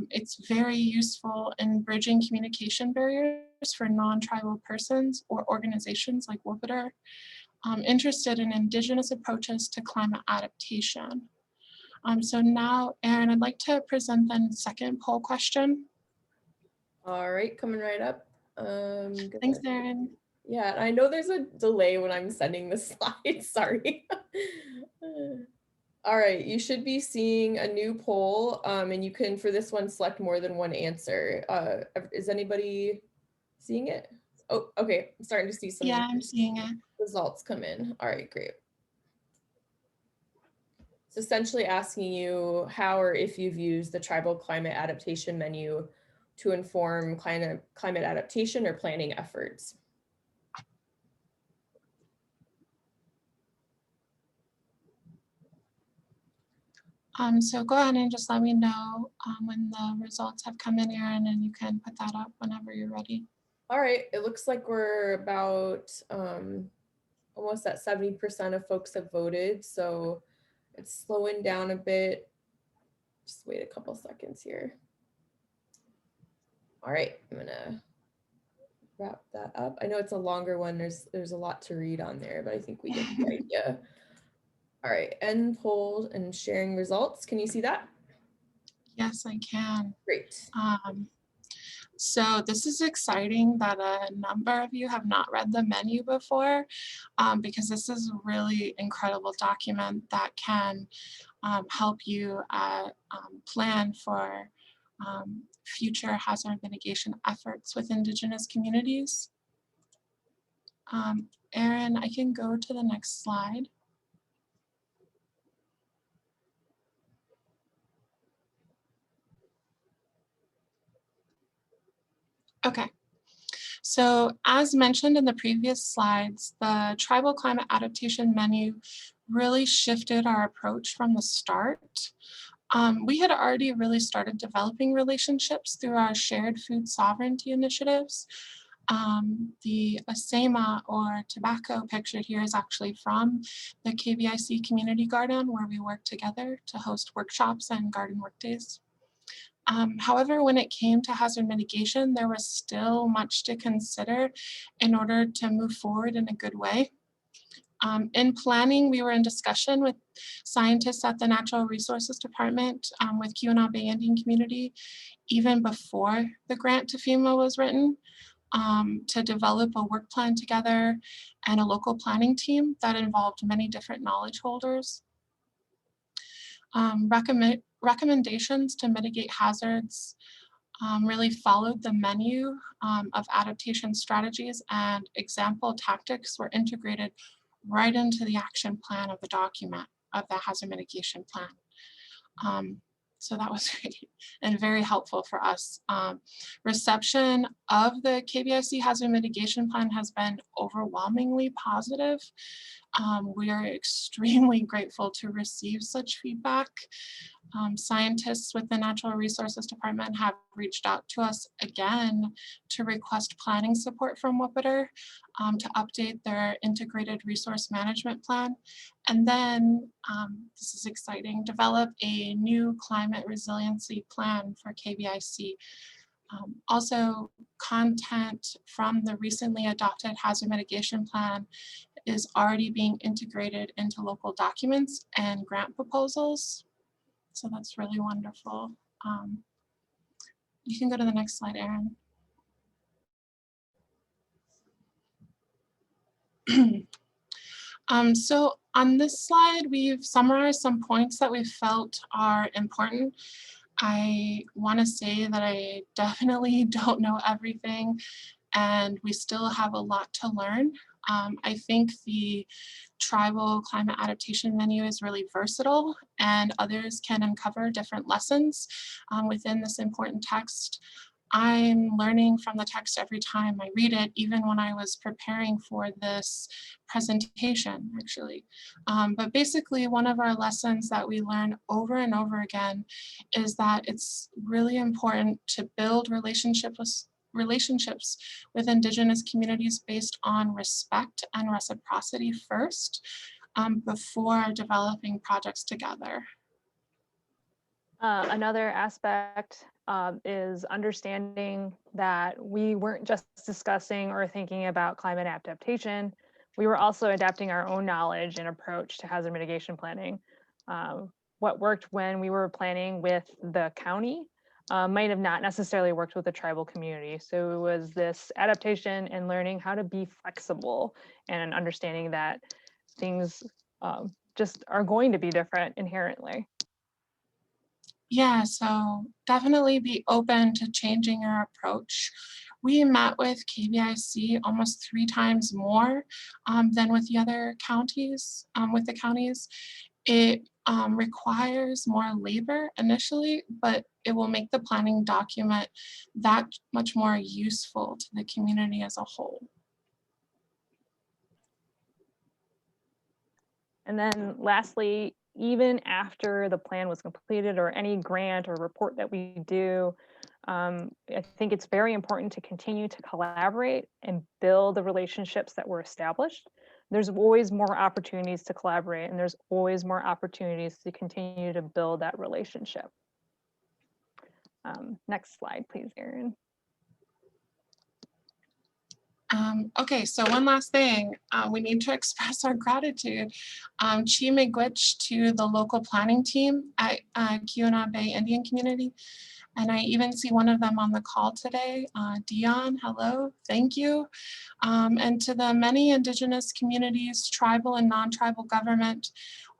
It's very useful in bridging communication barriers for non-tribal persons or organizations like Wupiter interested in Indigenous approaches to climate adaptation. So now, Erin, I'd like to present the second poll question. All right, coming right up. Thanks, Erin. Yeah, I know there's a delay when I'm sending the slides, sorry. All right, you should be seeing a new poll, and you can, for this one, select more than one answer. Is anybody seeing it? Oh, okay, I'm starting to see some Yeah, I'm seeing it. results come in. All right, great. It's essentially asking you how or if you've used the Tribal Climate Adaptation Menu to inform climate adaptation or planning efforts. So go ahead and just let me know when the results have come in, Erin, and you can put that up whenever you're ready. All right, it looks like we're about almost at 70% of folks have voted, so it's slowing down a bit. Just wait a couple seconds here. All right, I'm gonna wrap that up. I know it's a longer one. There's a lot to read on there, but I think we get the idea. All right, end poll and sharing results. Can you see that? Yes, I can. Great. So this is exciting that a number of you have not read the menu before, because this is a really incredible document that can help you plan for future hazard mitigation efforts with Indigenous communities. Erin, I can go to the next slide. Okay. So as mentioned in the previous slides, the Tribal Climate Adaptation Menu really shifted our approach from the start. We had already really started developing relationships through our shared food sovereignty initiatives. The Asema or tobacco picture here is actually from the Kbic community garden, where we work together to host workshops and garden workdays. However, when it came to hazard mitigation, there was still much to consider in order to move forward in a good way. In planning, we were in discussion with scientists at the Natural Resources Department with Keweenaw Bay Indian Community, even before the grant to FEMA was written, to develop a work plan together and a local planning team that involved many different knowledge holders. Recommendations to mitigate hazards really followed the menu of adaptation strategies, and example tactics were integrated right into the action plan of the document of the hazard mitigation plan. So that was great and very helpful for us. Reception of the Kbic hazard mitigation plan has been overwhelmingly positive. We are extremely grateful to receive such feedback. Scientists with the Natural Resources Department have reached out to us again to request planning support from Wupperter to update their integrated resource management plan. And then, this is exciting, develop a new climate resiliency plan for Kbic. Also, content from the recently adopted hazard mitigation plan is already being integrated into local documents and grant proposals. So that's really wonderful. You can go to the next slide, Erin. So on this slide, we've summarized some points that we felt are important. I want to say that I definitely don't know everything, and we still have a lot to learn. I think the Tribal Climate Adaptation Menu is really versatile, and others can uncover different lessons within this important text. I'm learning from the text every time I read it, even when I was preparing for this presentation, actually. But basically, one of our lessons that we learn over and over again is that it's really important to build relationships with Indigenous communities based on respect and reciprocity first, before developing projects together. Another aspect is understanding that we weren't just discussing or thinking about climate adaptation. We were also adapting our own knowledge and approach to hazard mitigation planning. What worked when we were planning with the county might have not necessarily worked with the tribal community. So it was this adaptation and learning how to be flexible and understanding that things just are going to be different inherently. Yeah, so definitely be open to changing your approach. We met with Kbic almost 3 times more than with the other counties, with the counties. It requires more labor initially, but it will make the planning document that much more useful to the community as a whole. And then lastly, even after the plan was completed or any grant or report that we do, I think it's very important to continue to collaborate and build the relationships that were established. There's always more opportunities to collaborate, and there's always more opportunities to continue to build that relationship. Next slide, please, Erin. Okay, so one last thing, we need to express our gratitude Kbic to the local planning team at Keweenaw Bay Indian Community. And I even see one of them on the call today. Dion, hello, thank you. And to the many Indigenous communities, tribal and non-tribal government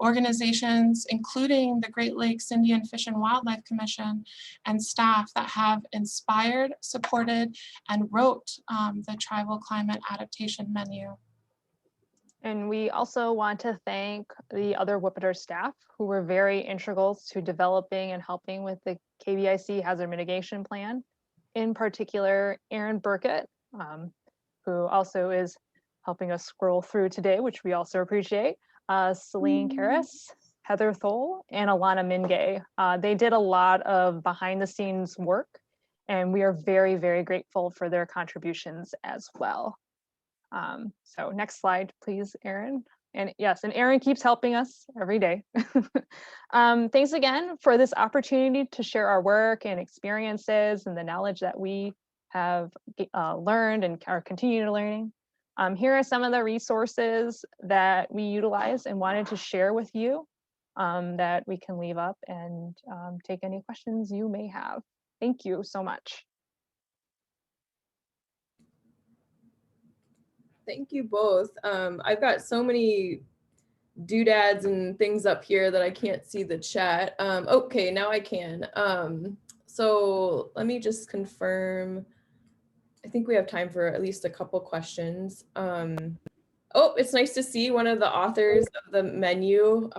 organizations, including the Great Lakes Indian Fish and Wildlife Commission and staff that have inspired, supported, and wrote the Tribal Climate Adaptation Menu. And we also want to thank the other Wipiter staff who were very integral to developing and helping with the Kbic Hazard Mitigation Plan. In particular, Aaron Burkett, who also is helping us scroll through today, which we also appreciate. Celine Karras, Heather Thole, and Alana Mingay. They did a lot of behind the scenes work, and we are very, very grateful for their contributions as well. So next slide, please, Erin. And yes, and Erin keeps helping us every day. Thanks again for this opportunity to share our work and experiences and the knowledge that we have learned and are continuing learning. Here are some of the resources that we utilize and wanted to share with you that we can leave up and take any questions you may have. Thank you so much. Thank you both. I've got so many doodads and things up here that I can't see the chat. Okay, now I can. So let me just confirm. I think we have time for at least a couple questions. Oh, it's nice to see one of the authors of the menu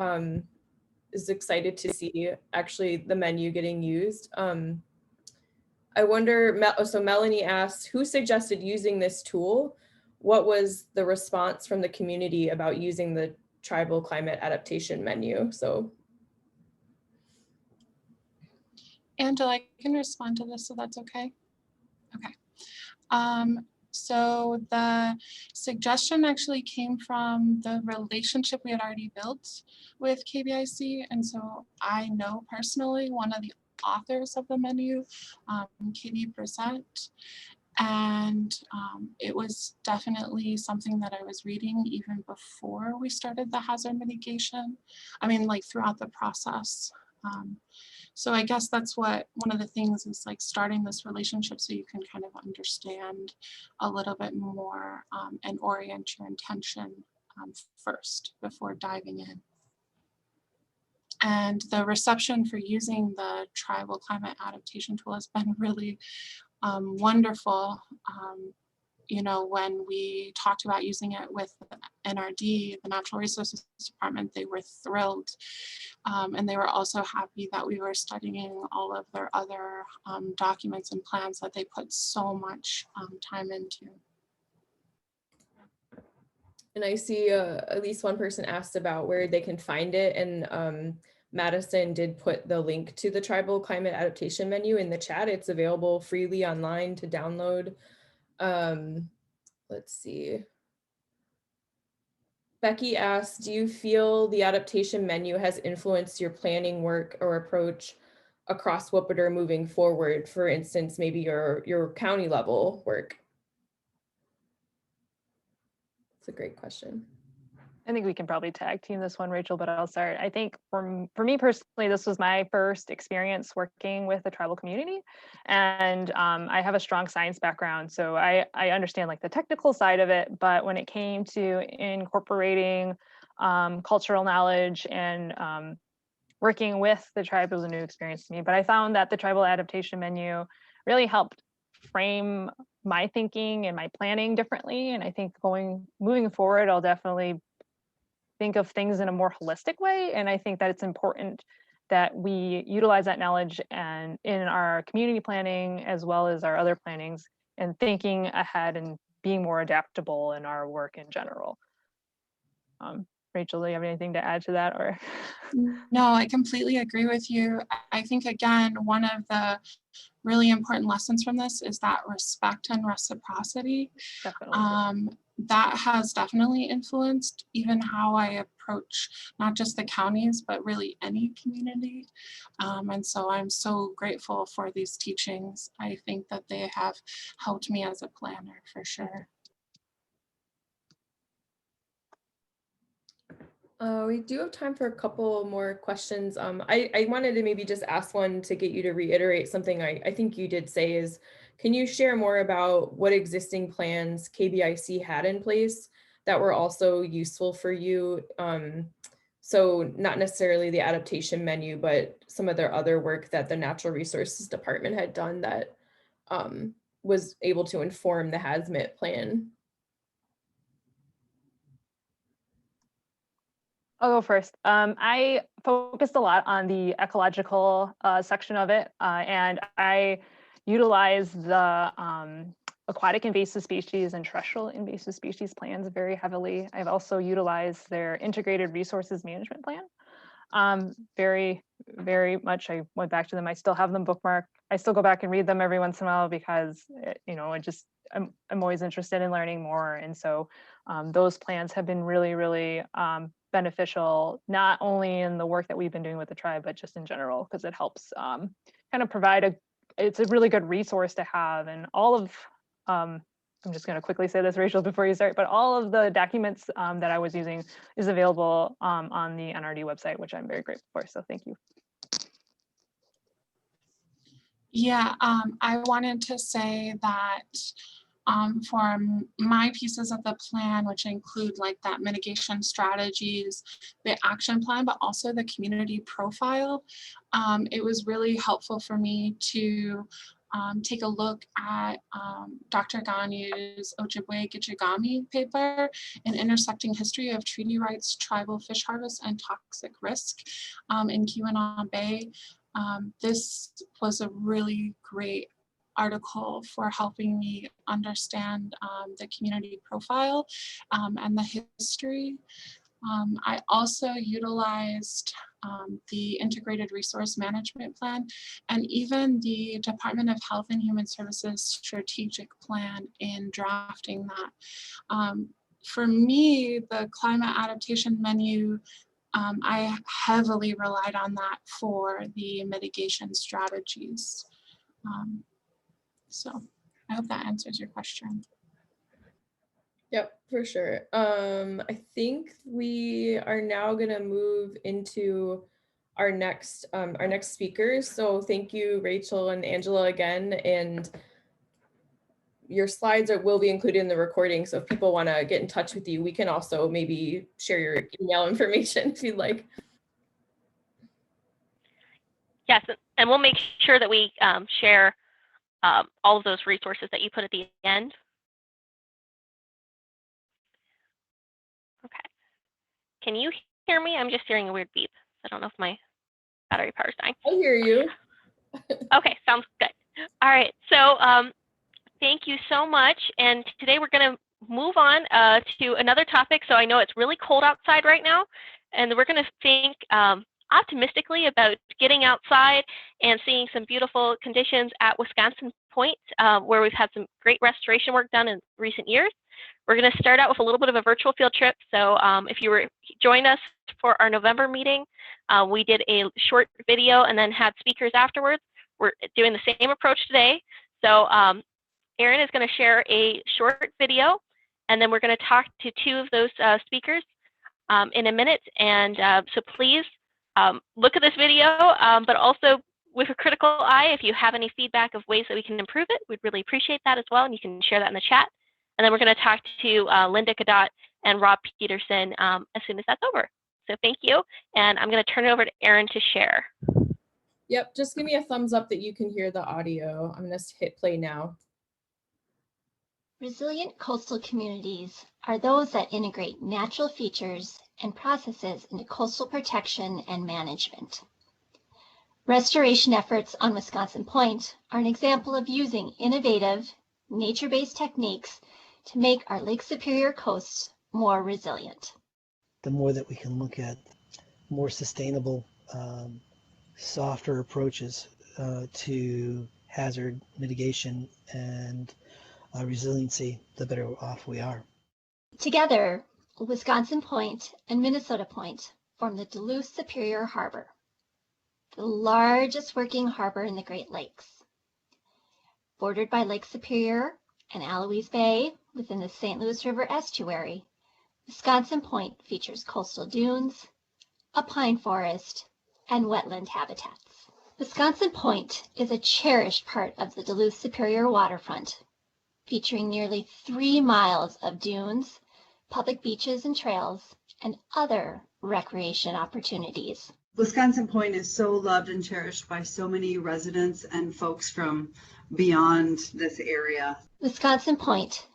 is excited to see actually the menu getting used. I wonder, so Melanie asked, who suggested using this tool? What was the response from the community about using the Tribal Climate Adaptation Menu? So, Angela, I can respond to this, so that's okay. Okay. So the suggestion actually came from the relationship we had already built with Kbic, and so I know personally one of the authors of the menu, Katie Brissett. And it was definitely something that I was reading even before we started the hazard mitigation. I mean, like throughout the process. So I guess that's what one of the things is, like starting this relationship so you can kind of understand a little bit more and orient your intention first before diving in. And the reception for using the Tribal Climate Adaptation tool has been really wonderful. You know, when we talked about using it with NRD, the Natural Resources Department, they were thrilled. And they were also happy that we were studying all of their other documents and plans that they put so much time into. and I see at least one person asked about where they can find it, and Madison did put the link to the Tribal Climate Adaptation Menu in the chat. It's available freely online to download. Let's see. Becky asked, do you feel the adaptation menu has influenced your planning work or approach across Wipiter moving forward? For instance, maybe your county level work. It's a great question. I think we can probably tag team this one, Rachel, but I'll start. I think for me personally, this was my first experience working with the tribal community. And I have a strong science background, so I understand like the technical side of it, but when it came to incorporating cultural knowledge and working with the tribe was a new experience to me. But I found that the Tribal Adaptation Menu really helped frame my thinking and my planning differently. And I think moving forward, I'll definitely think of things in a more holistic way. And I think that it's important that we utilize that knowledge and in our community planning as well as our other plannings and thinking ahead and being more adaptable in our work in general. Rachel, do you have anything to add to that? Or No, I completely agree with you. I think, again, one of the really important lessons from this is that respect and reciprocity. definitely. That has definitely influenced even how I approach not just the counties, but really any community. And so I'm so grateful for these teachings. I think that they have helped me as a planner for sure. We do have time for a couple more questions. I wanted to maybe just ask one to get you to reiterate something I think you did say is, can you share more about what existing plans KBIC had in place that were also useful for you? So not necessarily the adaptation menu, but some of their other work that the Natural Resources Department had done that was able to inform the HAZMAT plan. I'll go first. I focused a lot on the ecological section of it, and I utilized the aquatic invasive species and terrestrial invasive species plans very heavily. I've also utilized their integrated resources management plan very, very much. I went back to them. I still have them bookmarked. I still go back and read them every once in a while because, I'm always interested in learning more. And so those plans have been really, really beneficial, not only in the work that we've been doing with the tribe, but just in general, because it helps kind of provide it's a really good resource to have. And all of, I'm just going to quickly say this, Rachel, before you start, but all of the documents that I was using is available on the NRD website, which I'm very grateful for. So thank you. Yeah, I wanted to say that for my pieces of the plan, which include like that mitigation strategies, the action plan, but also the community profile, it was really helpful for me to take a look at Dr. Ganyu's Ojibwe Gitchigami paper, An Intersecting History of Treaty Rights, Tribal Fish Harvest, and Toxic Risk in Keweenaw Bay. This was a really great article for helping me understand the community profile and the history. I also utilized the Integrated Resource Management Plan and even the Department of Health and Human Services strategic plan in drafting that. For me, the climate adaptation menu, I heavily relied on that for the mitigation strategies. So I hope that answers your question. Yep, for sure. I think we are now going to move into our next speakers. So thank you, Rachel and Angela, again. And your slides will be included in the recording. So if people want to get in touch with you, we can also maybe share your email information if you'd like. Yes, and we'll make sure that we share all of those resources that you put at the end. Okay. Can you hear me? I'm just hearing a weird beep. I don't know if my battery power is dying. I hear you. Okay, sounds good. All right, so thank you so much. And today we're going to move on to another topic. So I know it's really cold outside right now, and we're going to think optimistically about getting outside and seeing some beautiful conditions at Wisconsin Point, where we've had some great restoration work done in recent years. We're going to start out with a little bit of a virtual field trip. So if you were joined us for our November meeting, we did a short video and then had speakers afterwards. We're doing the same approach today. So Erin is going to share a short video, and then we're going to talk to two of those speakers in a minute. And so please look at this video, but also with a critical eye, if you have any feedback of ways that we can improve it, we'd really appreciate that as well. And you can share that in the chat. And then we're going to talk to Linda Cadott and Rob Peterson as soon as that's over. So thank you. And I'm going to turn it over to Erin to share. Yep, just give me a thumbs up that you can hear the audio. I'm going to hit play now. Resilient coastal communities are those that integrate natural features and processes into coastal protection and management. Restoration efforts on Wisconsin Point are an example of using innovative, nature-based techniques to make our Lake Superior coasts more resilient. The more that we can look at more sustainable, softer approaches to hazard mitigation and resiliency, the better off we are. Together, Wisconsin Point and Minnesota Point form the Duluth Superior Harbor, the largest working harbor in the Great Lakes. Bordered by Lake Superior and Allouez Bay within the St. Louis River estuary, Wisconsin Point features coastal dunes, a pine forest, and wetland habitats. Wisconsin Point is a cherished part of the Duluth Superior waterfront, featuring nearly 3 miles of dunes, public beaches and trails, and other recreation opportunities. Wisconsin Point is so loved and cherished by so many residents and folks from beyond this area. Wisconsin Point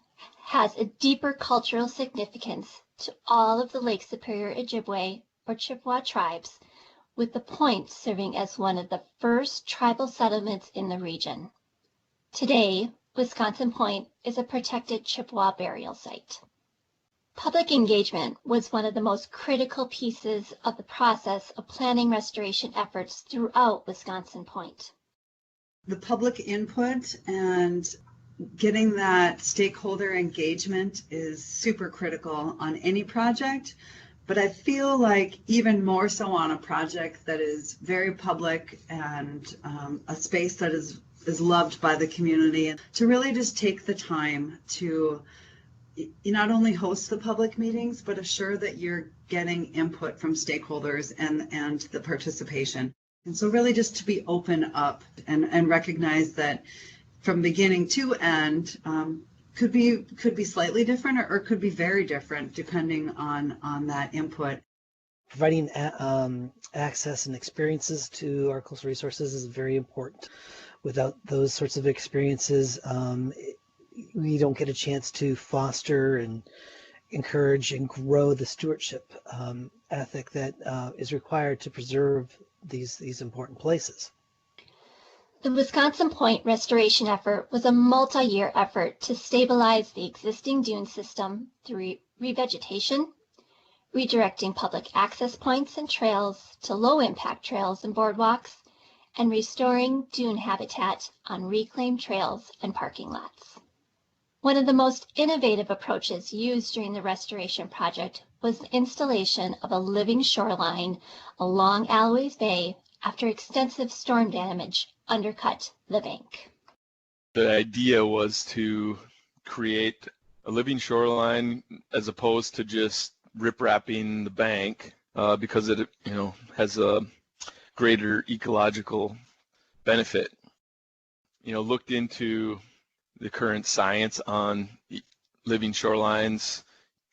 has a deeper cultural significance to all of the Lake Superior Ojibwe or Chippewa tribes, with the point serving as one of the first tribal settlements in the region. Today, Wisconsin Point is a protected Chippewa burial site. Public engagement was one of the most critical pieces of the process of planning restoration efforts throughout Wisconsin Point. The public input and getting that stakeholder engagement is super critical on any project, but I feel like even more so on a project that is very public and a space that is loved by the community, and to really just take the time to you not only host the public meetings, but assure that you're getting input from stakeholders and the participation. And so really just to be open up and recognize that from beginning to end could be slightly different or could be very different depending on that input. Providing access and experiences to our coastal resources is very important. Without those sorts of experiences, we don't get a chance to foster and encourage and grow the stewardship ethic that is required to preserve these important places. The Wisconsin Point restoration effort was a multi-year effort to stabilize the existing dune system through revegetation, redirecting public access points and trails to low-impact trails and boardwalks, and restoring dune habitat on reclaimed trails and parking lots. One of the most innovative approaches used during the restoration project was the installation of a living shoreline along Alloys Bay after extensive storm damage undercut the bank. The idea was to create a living shoreline as opposed to just rip-wrapping the bank because it has a greater ecological benefit. Looked into the current science on living shorelines,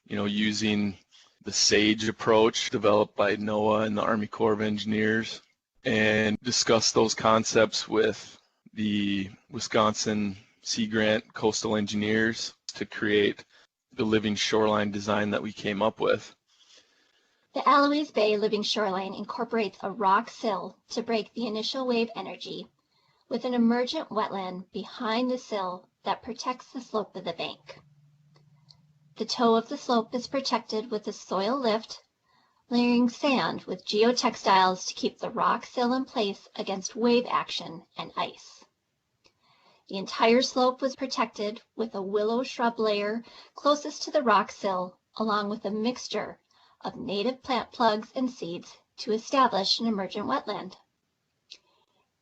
using the SAGE approach developed by Noaa and the Army Corps of Engineers, and discussed those concepts with the Wisconsin Sea Grant Coastal Engineers to create the living shoreline design that we came up with. The Alloys Bay living shoreline incorporates a rock sill to break the initial wave energy, with an emergent wetland behind the sill that protects the slope of the bank. The toe of the slope is protected with a soil lift, layering sand with geotextiles to keep the rock sill in place against wave action and ice. The entire slope was protected with a willow shrub layer closest to the rock sill, along with a mixture of native plant plugs and seeds to establish an emergent wetland.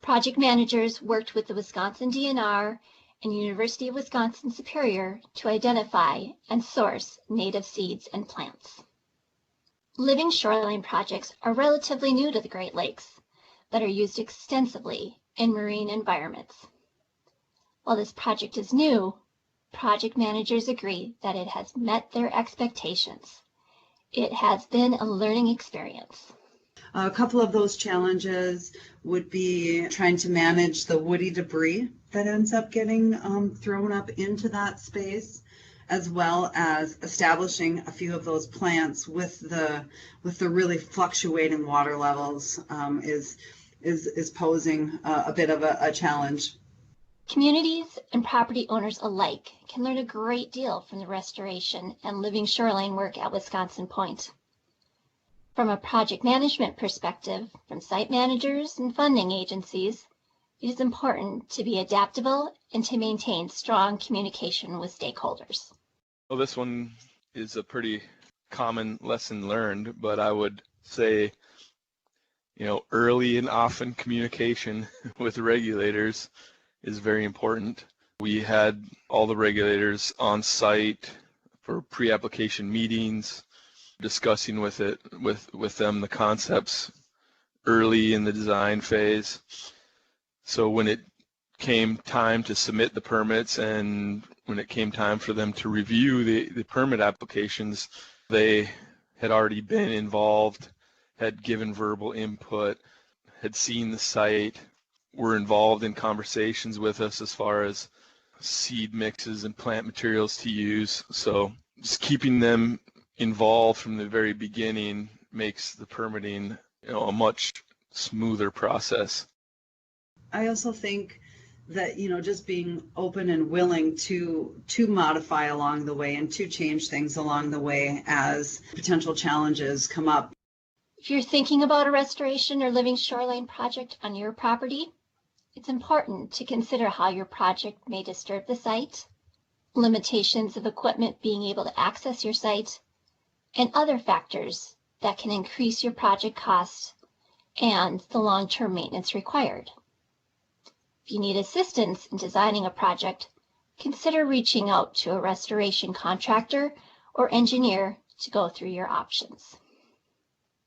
Project managers worked with the Wisconsin DNR and University of Wisconsin Superior to identify and source native seeds and plants. Living shoreline projects are relatively new to the Great Lakes, but are used extensively in marine environments. While this project is new, project managers agree that it has met their expectations. It has been a learning experience. A couple of those challenges would be trying to manage the woody debris that ends up getting thrown up into that space, as well as establishing a few of those plants with the really fluctuating water levels is posing a bit of a challenge. Communities and property owners alike can learn a great deal from the restoration and living shoreline work at Wisconsin Point. From a project management perspective, from site managers and funding agencies, it is important to be adaptable and to maintain strong communication with stakeholders. Well, this one is a pretty common lesson learned, but I would say, early and often communication with regulators is very important. We had all the regulators on site for pre-application meetings, discussing with them the concepts early in the design phase. So when it came time to submit the permits and when it came time for them to review the permit applications, they had already been involved, had given verbal input, had seen the site, were involved in conversations with us as far as seed mixes and plant materials to use. So just keeping them involved from the very beginning makes the permitting, a much smoother process. I also think that, just being open and willing to modify along the way and to change things along the way as potential challenges come up. If you're thinking about a restoration or living shoreline project on your property, it's important to consider how your project may disturb the site, limitations of equipment being able to access your site, and other factors that can increase your project costs and the long-term maintenance required. If you need assistance in designing a project, consider reaching out to a restoration contractor or engineer to go through your options.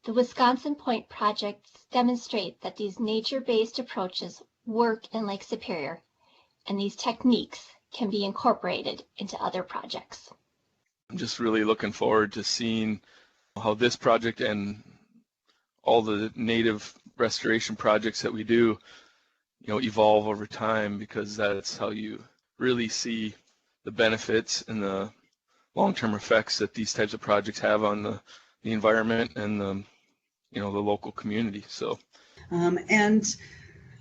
The Wisconsin Point projects demonstrate that these nature-based approaches work in Lake Superior, and these techniques can be incorporated into other projects. I'm just really looking forward to seeing how this project and all the native restoration projects that we do, evolve over time, because that's how you really see the benefits and the long-term effects that these types of projects have on the environment and the local community. So, and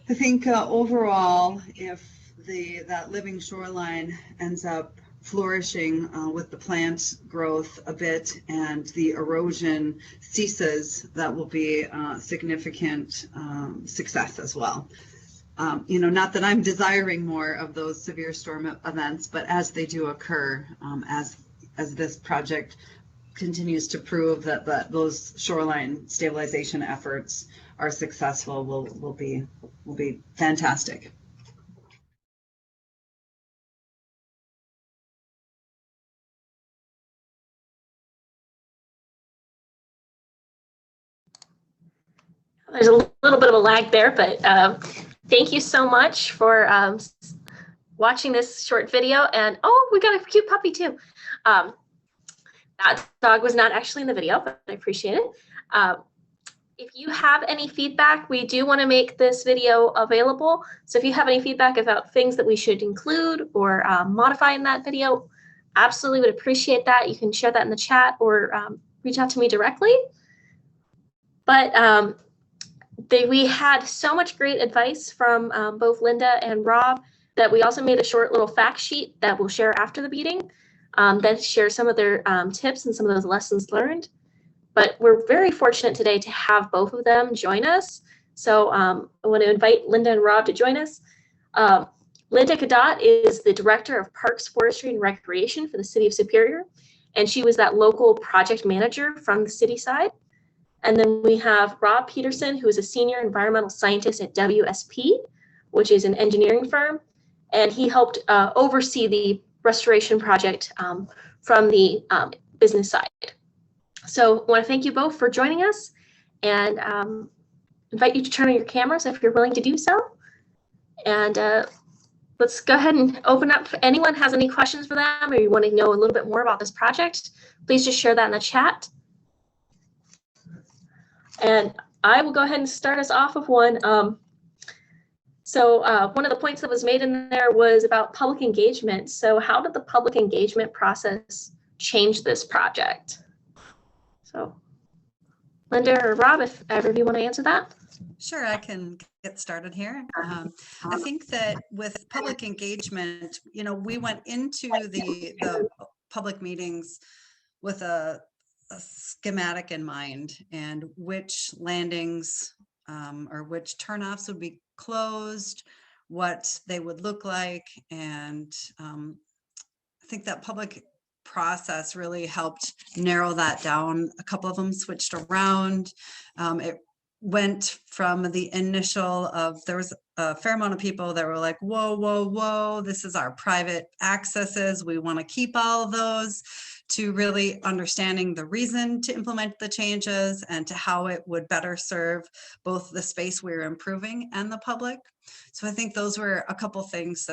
I think overall, if that living shoreline ends up flourishing with the plant growth a bit and the erosion ceases, that will be significant success as well. Not that I'm desiring more of those severe storm events, but as they do occur, as this project continues to prove that those shoreline stabilization efforts are successful, will be fantastic. There's a little bit of a lag there, but thank you so much for watching this short video. And oh, we got a cute puppy too. That dog was not actually in the video, but I appreciate it. If you have any feedback, we do want to make this video available. So if you have any feedback about things that we should include or modify in that video, absolutely would appreciate that. You can share that in the chat or reach out to me directly. But we had so much great advice from both Linda and Rob that we also made a short little fact sheet that we'll share after the meeting that shares some of their tips and some of those lessons learned. But we're very fortunate today to have both of them join us. So I want to invite Linda and Rob to join us. Linda Kbic is the Director of Parks, Forestry, and Recreation for the City of Superior, and she was that local project manager from the city side. And then we have Rob Peterson, who is a Senior Environmental Scientist at WSP, which is an engineering firm, and he helped oversee the restoration project from the business side. So I want to thank you both for joining us and invite you to turn on your cameras if you're willing to do so. And let's go ahead and open up. If anyone has any questions for them or you want to know a little bit more about this project, please just share that in the chat. And I will go ahead and start us off with one. So one of the points that was made in there was about public engagement. So how did the public engagement process change this project? So Linda or Rob, if ever of you want to answer that. Sure, I can get started here. I think that with public engagement, we went into the public meetings with a schematic in mind and which landings or which turnoffs would be closed, what they would look like. And I think that public process really helped narrow that down. A couple of them switched around. It went from the initial of, there was a fair amount of people that were like, whoa, whoa, whoa, this is our private accesses, we want to keep all of those, to really understanding the reason to implement the changes and to how it would better serve both the space we were improving and the public. So I think those were a couple things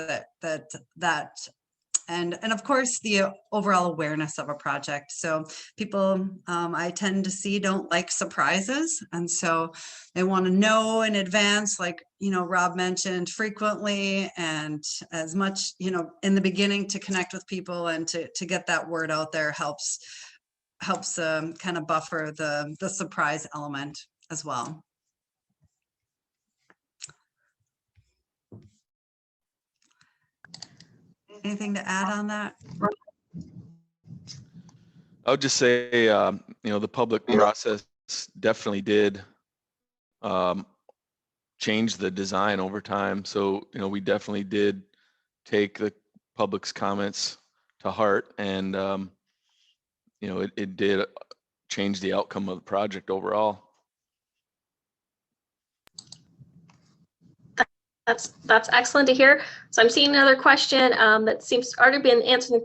and of course the overall awareness of a project. So people I tend to see don't like surprises, and so they want to know in advance, like, you know, Rob mentioned, frequently, and as much, you know, in the beginning, to connect with people and to get that word out there helps kind of buffer the surprise element as well. Anything to add on that? I would just say, you know, the public process definitely did change the design over time. So, you know, we definitely did take the public's comments to heart, and, you know, it did change the outcome of the project overall. That's excellent to hear. So I'm seeing another question that seems already been answered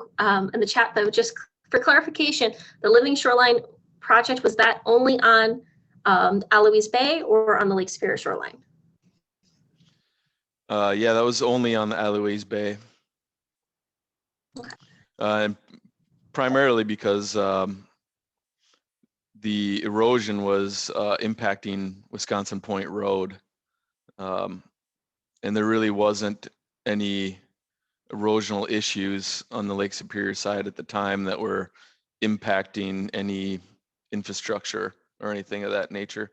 in the chat, though. Just for clarification, the Living Shoreline project, was that only on Alois Bay or on the Lake Superior shoreline? Yeah, that was only on the Alois Bay. Okay. And primarily because the erosion was impacting Wisconsin Point Road. And there really wasn't any erosional issues on the Lake Superior side at the time that were impacting any infrastructure or anything of that nature.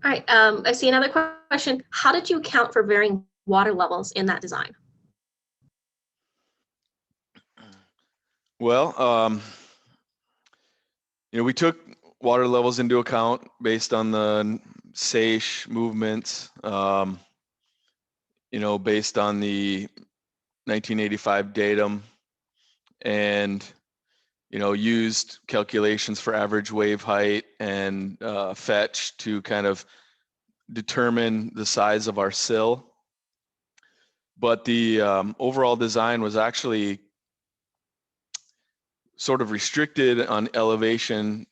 All right, I see another question. How did you account for varying water levels in that design? Well, you know, we took water levels into account based on the SAISH movements, you know, based on the 1985 datum, and, you know, used calculations for average wave height and fetch to kind of determine the size of our sill. But the overall design was actually sort of restricted on elevation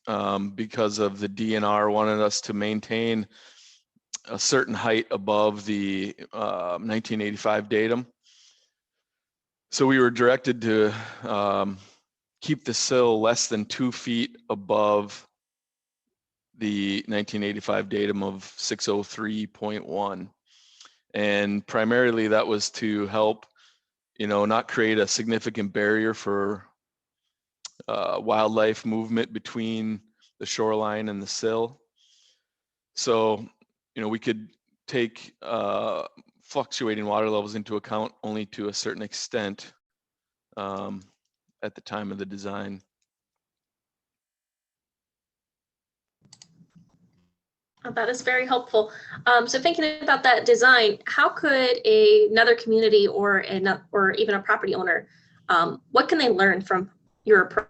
because of the DNR wanted us to maintain a certain height above the 1985 datum. So we were directed to keep the sill less than 2 feet above the 1985 datum of 603.1. And primarily that was to help, you know, not create a significant barrier for wildlife movement between the shoreline and the sill. So, you know, we could take fluctuating water levels into account only to a certain extent at the time of the design. That is very helpful. So thinking about that design, how could another community or even a property owner, what can they learn from your approach?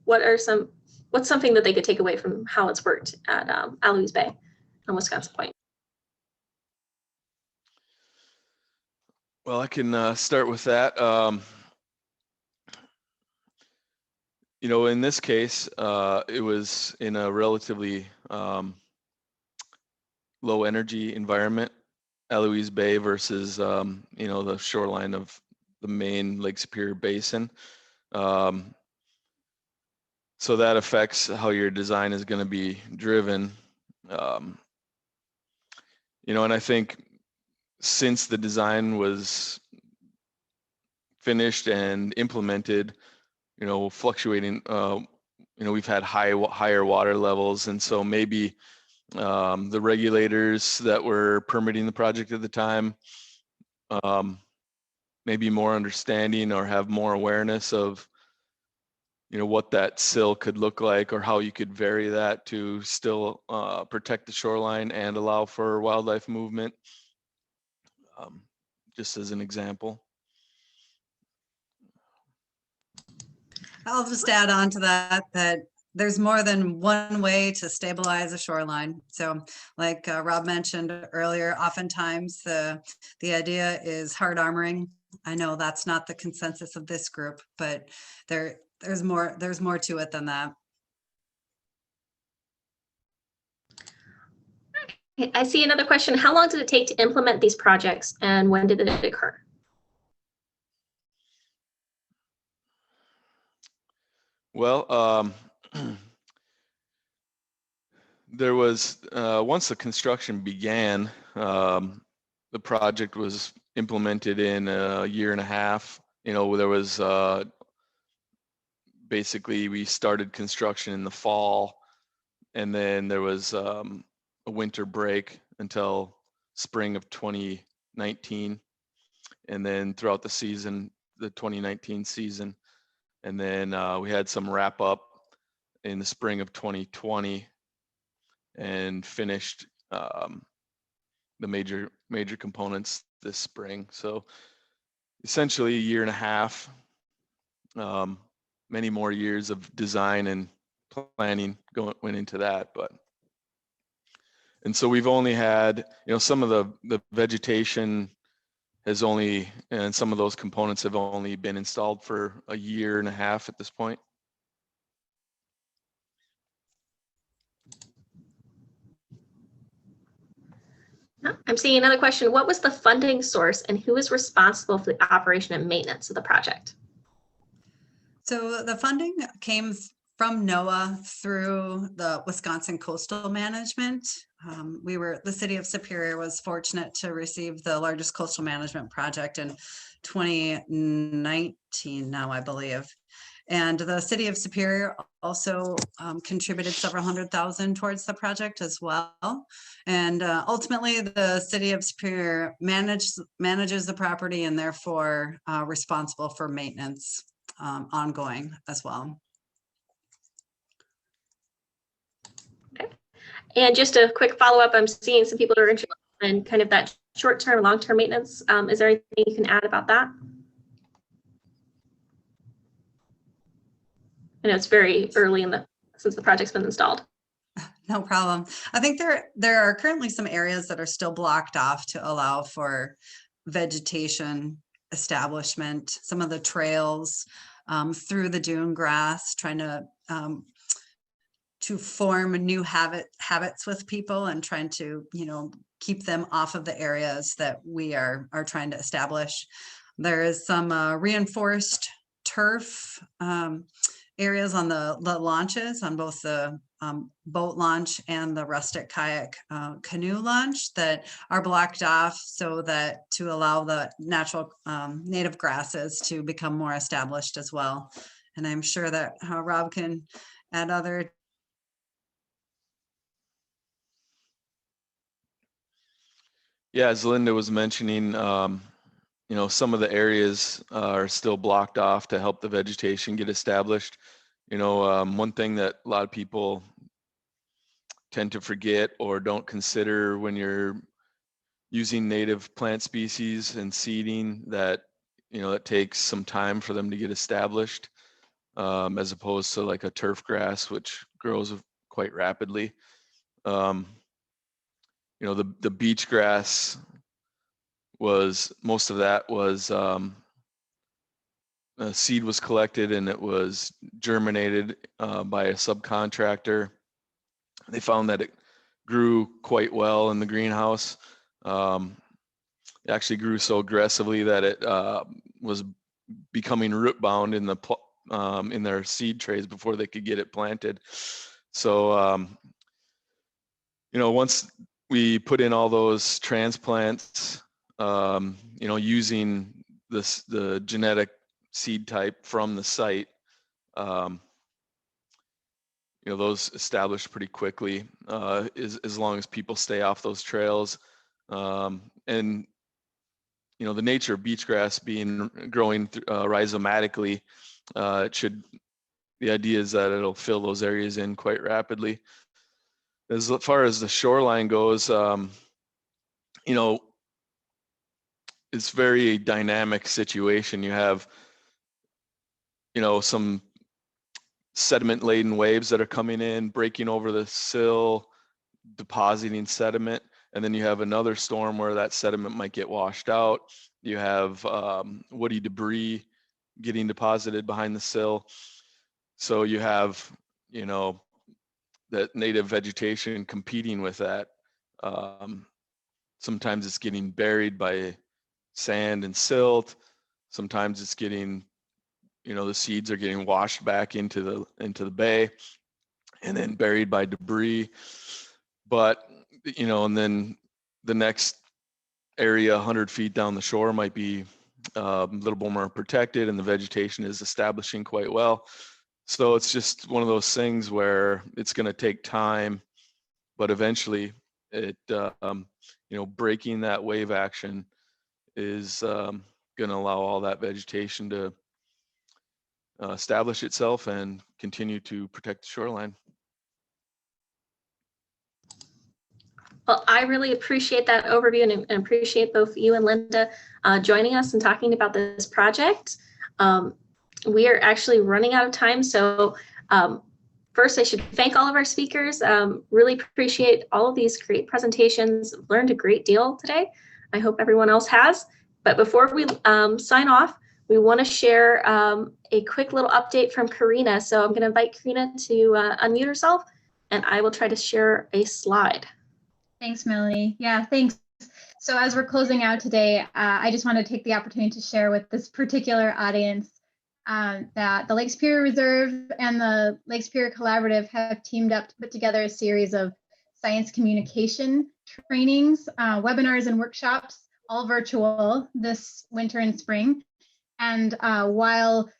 What's something that they could take away from how it's worked at Alois Bay on Wisconsin Point? Well, I can start with that. You know, in this case, it was in a relatively low energy environment, Alois Bay versus, you know, the shoreline of the main Lake Superior Basin. So that affects how your design is going to be driven. You know, and I think since the design was finished and implemented, you know, fluctuating, you know, we've had higher water levels, and so maybe the regulators that were permitting the project at the time maybe more understanding or have more awareness of, you know, what that sill could look like or how you could vary that to still protect the shoreline and allow for wildlife movement, just as an example. I'll just add on to that there's more than one way to stabilize a shoreline. So like Rob mentioned earlier, oftentimes the idea is hard armoring. I know that's not the consensus of this group, but there's more to it than that. Okay, I see another question. How long did it take to implement these projects and when did it occur? Well, there was, once the construction began, the project was implemented in a year and a half. There was basically, we started construction in the fall, and then there was a winter break until spring of 2019, and then throughout the season, the 2019 season, and then we had some wrap up in the spring of 2020 and finished the major components this spring. So essentially a year and a half, many more years of design and planning went into that. And so we've only had, some of the vegetation has only, and some of those components have only been installed for a year and a half at this point. I'm seeing another question. What was the funding source and who is responsible for the operation and maintenance of the project? So the funding came from Noaa through the Wisconsin Coastal Management. The city of Superior was fortunate to receive the largest coastal management project in 2019 now, I believe. And the city of Superior also contributed several $100,000 towards the project as well. And ultimately, the city of Superior manages the property and therefore responsible for maintenance ongoing as well. Okay. And just a quick follow-up, I'm seeing some people are interested in kind of that short-term, long-term maintenance. Is there anything you can add about that? I know it's very early since the project's been installed. No problem. I think there are currently some areas that are still blocked off to allow for vegetation establishment. Some of the trails through the dune grass, trying to form new habits with people and trying to keep them off of the areas that we are trying to establish. There is some reinforced turf areas on the launches, on both the boat launch and the rustic kayak canoe launch, that are blocked off so that to allow the natural native grasses to become more established as well. And I'm sure that Rob can add other. Yeah, as Linda was mentioning, some of the areas are still blocked off to help the vegetation get established. One thing that a lot of people tend to forget or don't consider when you're using native plant species and seeding, that it takes some time for them to get established, as opposed to like a turf grass, which grows quite rapidly. The beach grass most of that was a seed was collected and it was germinated by a subcontractor. They found that it grew quite well in the greenhouse. It actually grew so aggressively that it was becoming root bound in their seed trays before they could get it planted. So, once we put in all those transplants, using the genetic seed type from the site, those established pretty quickly, as long as people stay off those trails. And the nature of beach grass growing rhizomatically, the idea is that it'll fill those areas in quite rapidly. As far as the shoreline goes, it's very dynamic situation. You have, some sediment-laden waves that are coming in, breaking over the sill, depositing sediment. And then you have another storm where that sediment might get washed out. You have woody debris getting deposited behind the sill. So you have, you know, that native vegetation competing with that. Sometimes it's getting buried by sand and silt. Sometimes it's getting, you know, the seeds are getting washed back into the bay and then buried by debris. But, you know, and then the next area 100 feet down the shore might be a little bit more protected and the vegetation is establishing quite well. So it's just one of those things where it's going to take time, but eventually it, you know, breaking that wave action is going to allow all that vegetation to establish itself and continue to protect the shoreline. Well, I really appreciate that overview and appreciate both you and Linda joining us and talking about this project. We are actually running out of time, so first I should thank all of our speakers. Really appreciate all of these great presentations. Learned a great deal today. I hope everyone else has. But before we sign off, we want to share a quick little update from Karina. So I'm going to invite Karina to unmute herself, and I will try to share a slide. Thanks, Melanie. Yeah, thanks. So as we're closing out today, I just want to take the opportunity to share with this particular audience that the Lake Superior Reserve and the Lake Superior Collaborative have teamed up to put together a series of science communication trainings, webinars and workshops, all virtual this winter and spring. And while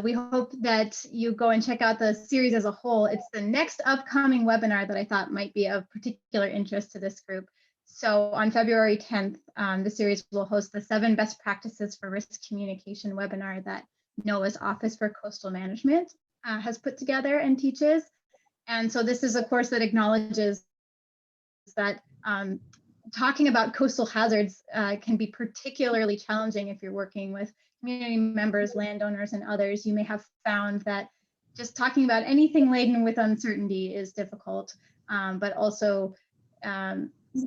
we hope that you go and check out the series as a whole, it's the next upcoming webinar that I thought might be of particular interest to this group. So on February 10th, the series will host the 7 Best Practices for Risk Communication webinar that Noaa's Office for Coastal Management has put together and teaches. And so this is a course that acknowledges that talking about coastal hazards can be particularly challenging if you're working with community members, landowners, and others. You may have found that just talking about anything laden with uncertainty is difficult, but also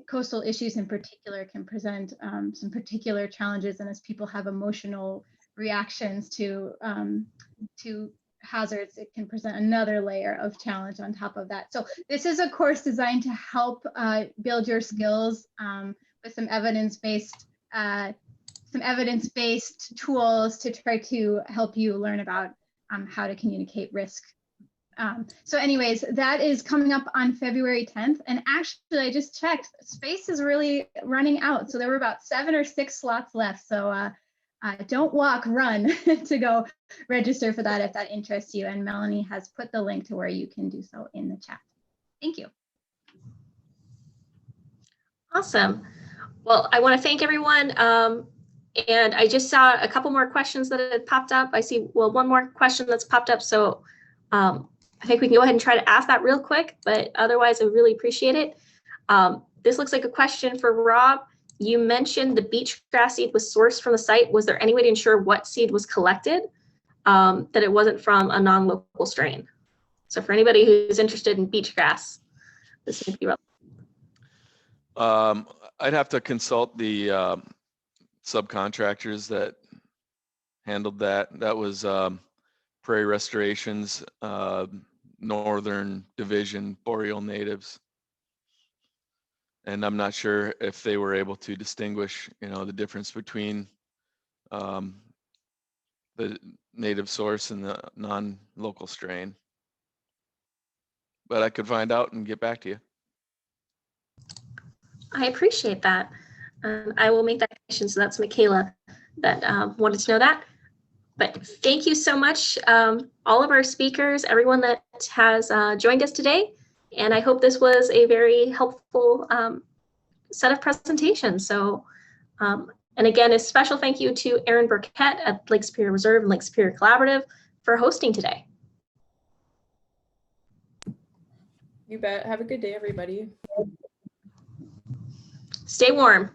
coastal issues in particular can present some particular challenges, and as people have emotional reactions to hazards, it can present another layer of challenge on top of that. So this is a course designed to help build your skills with some evidence-based tools to try to help you learn about how to communicate risk. So anyways, that is coming up on February 10th. And actually, I just checked, space is really running out. So there were about 7 or 6 slots left. So don't walk, run to go register for that if that interests you. And Melanie has put the link to where you can do so in the chat. Thank you. Awesome. Well, I want to thank everyone. And I just saw a couple more questions that had popped up. I see, well, one more question that's popped up. So I think we can go ahead and try to ask that real quick, but otherwise I really appreciate it. This looks like a question for Rob. You mentioned the beach grass seed was sourced from the site. Was there any way to ensure what seed was collected, that it wasn't from a non-local strain? So for anybody who's interested in beach grass, this would be relevant. I'd have to consult the subcontractors that handled that. That was Prairie Restoration's Northern Division Boreal Natives. And I'm not sure if they were able to distinguish, you know, the difference between the native source and the non-local strain. But I could find out and get back to you. I appreciate that. I will make that connection. So that's Michaela that wanted to know that. But thank you so much, all of our speakers, everyone that has joined us today. And I hope this was a very helpful set of presentations. So, and again, a special thank you to Erin Burkett at Lake Superior Reserve and Lake Superior Collaborative for hosting today. You bet. Have a good day, everybody. Stay warm.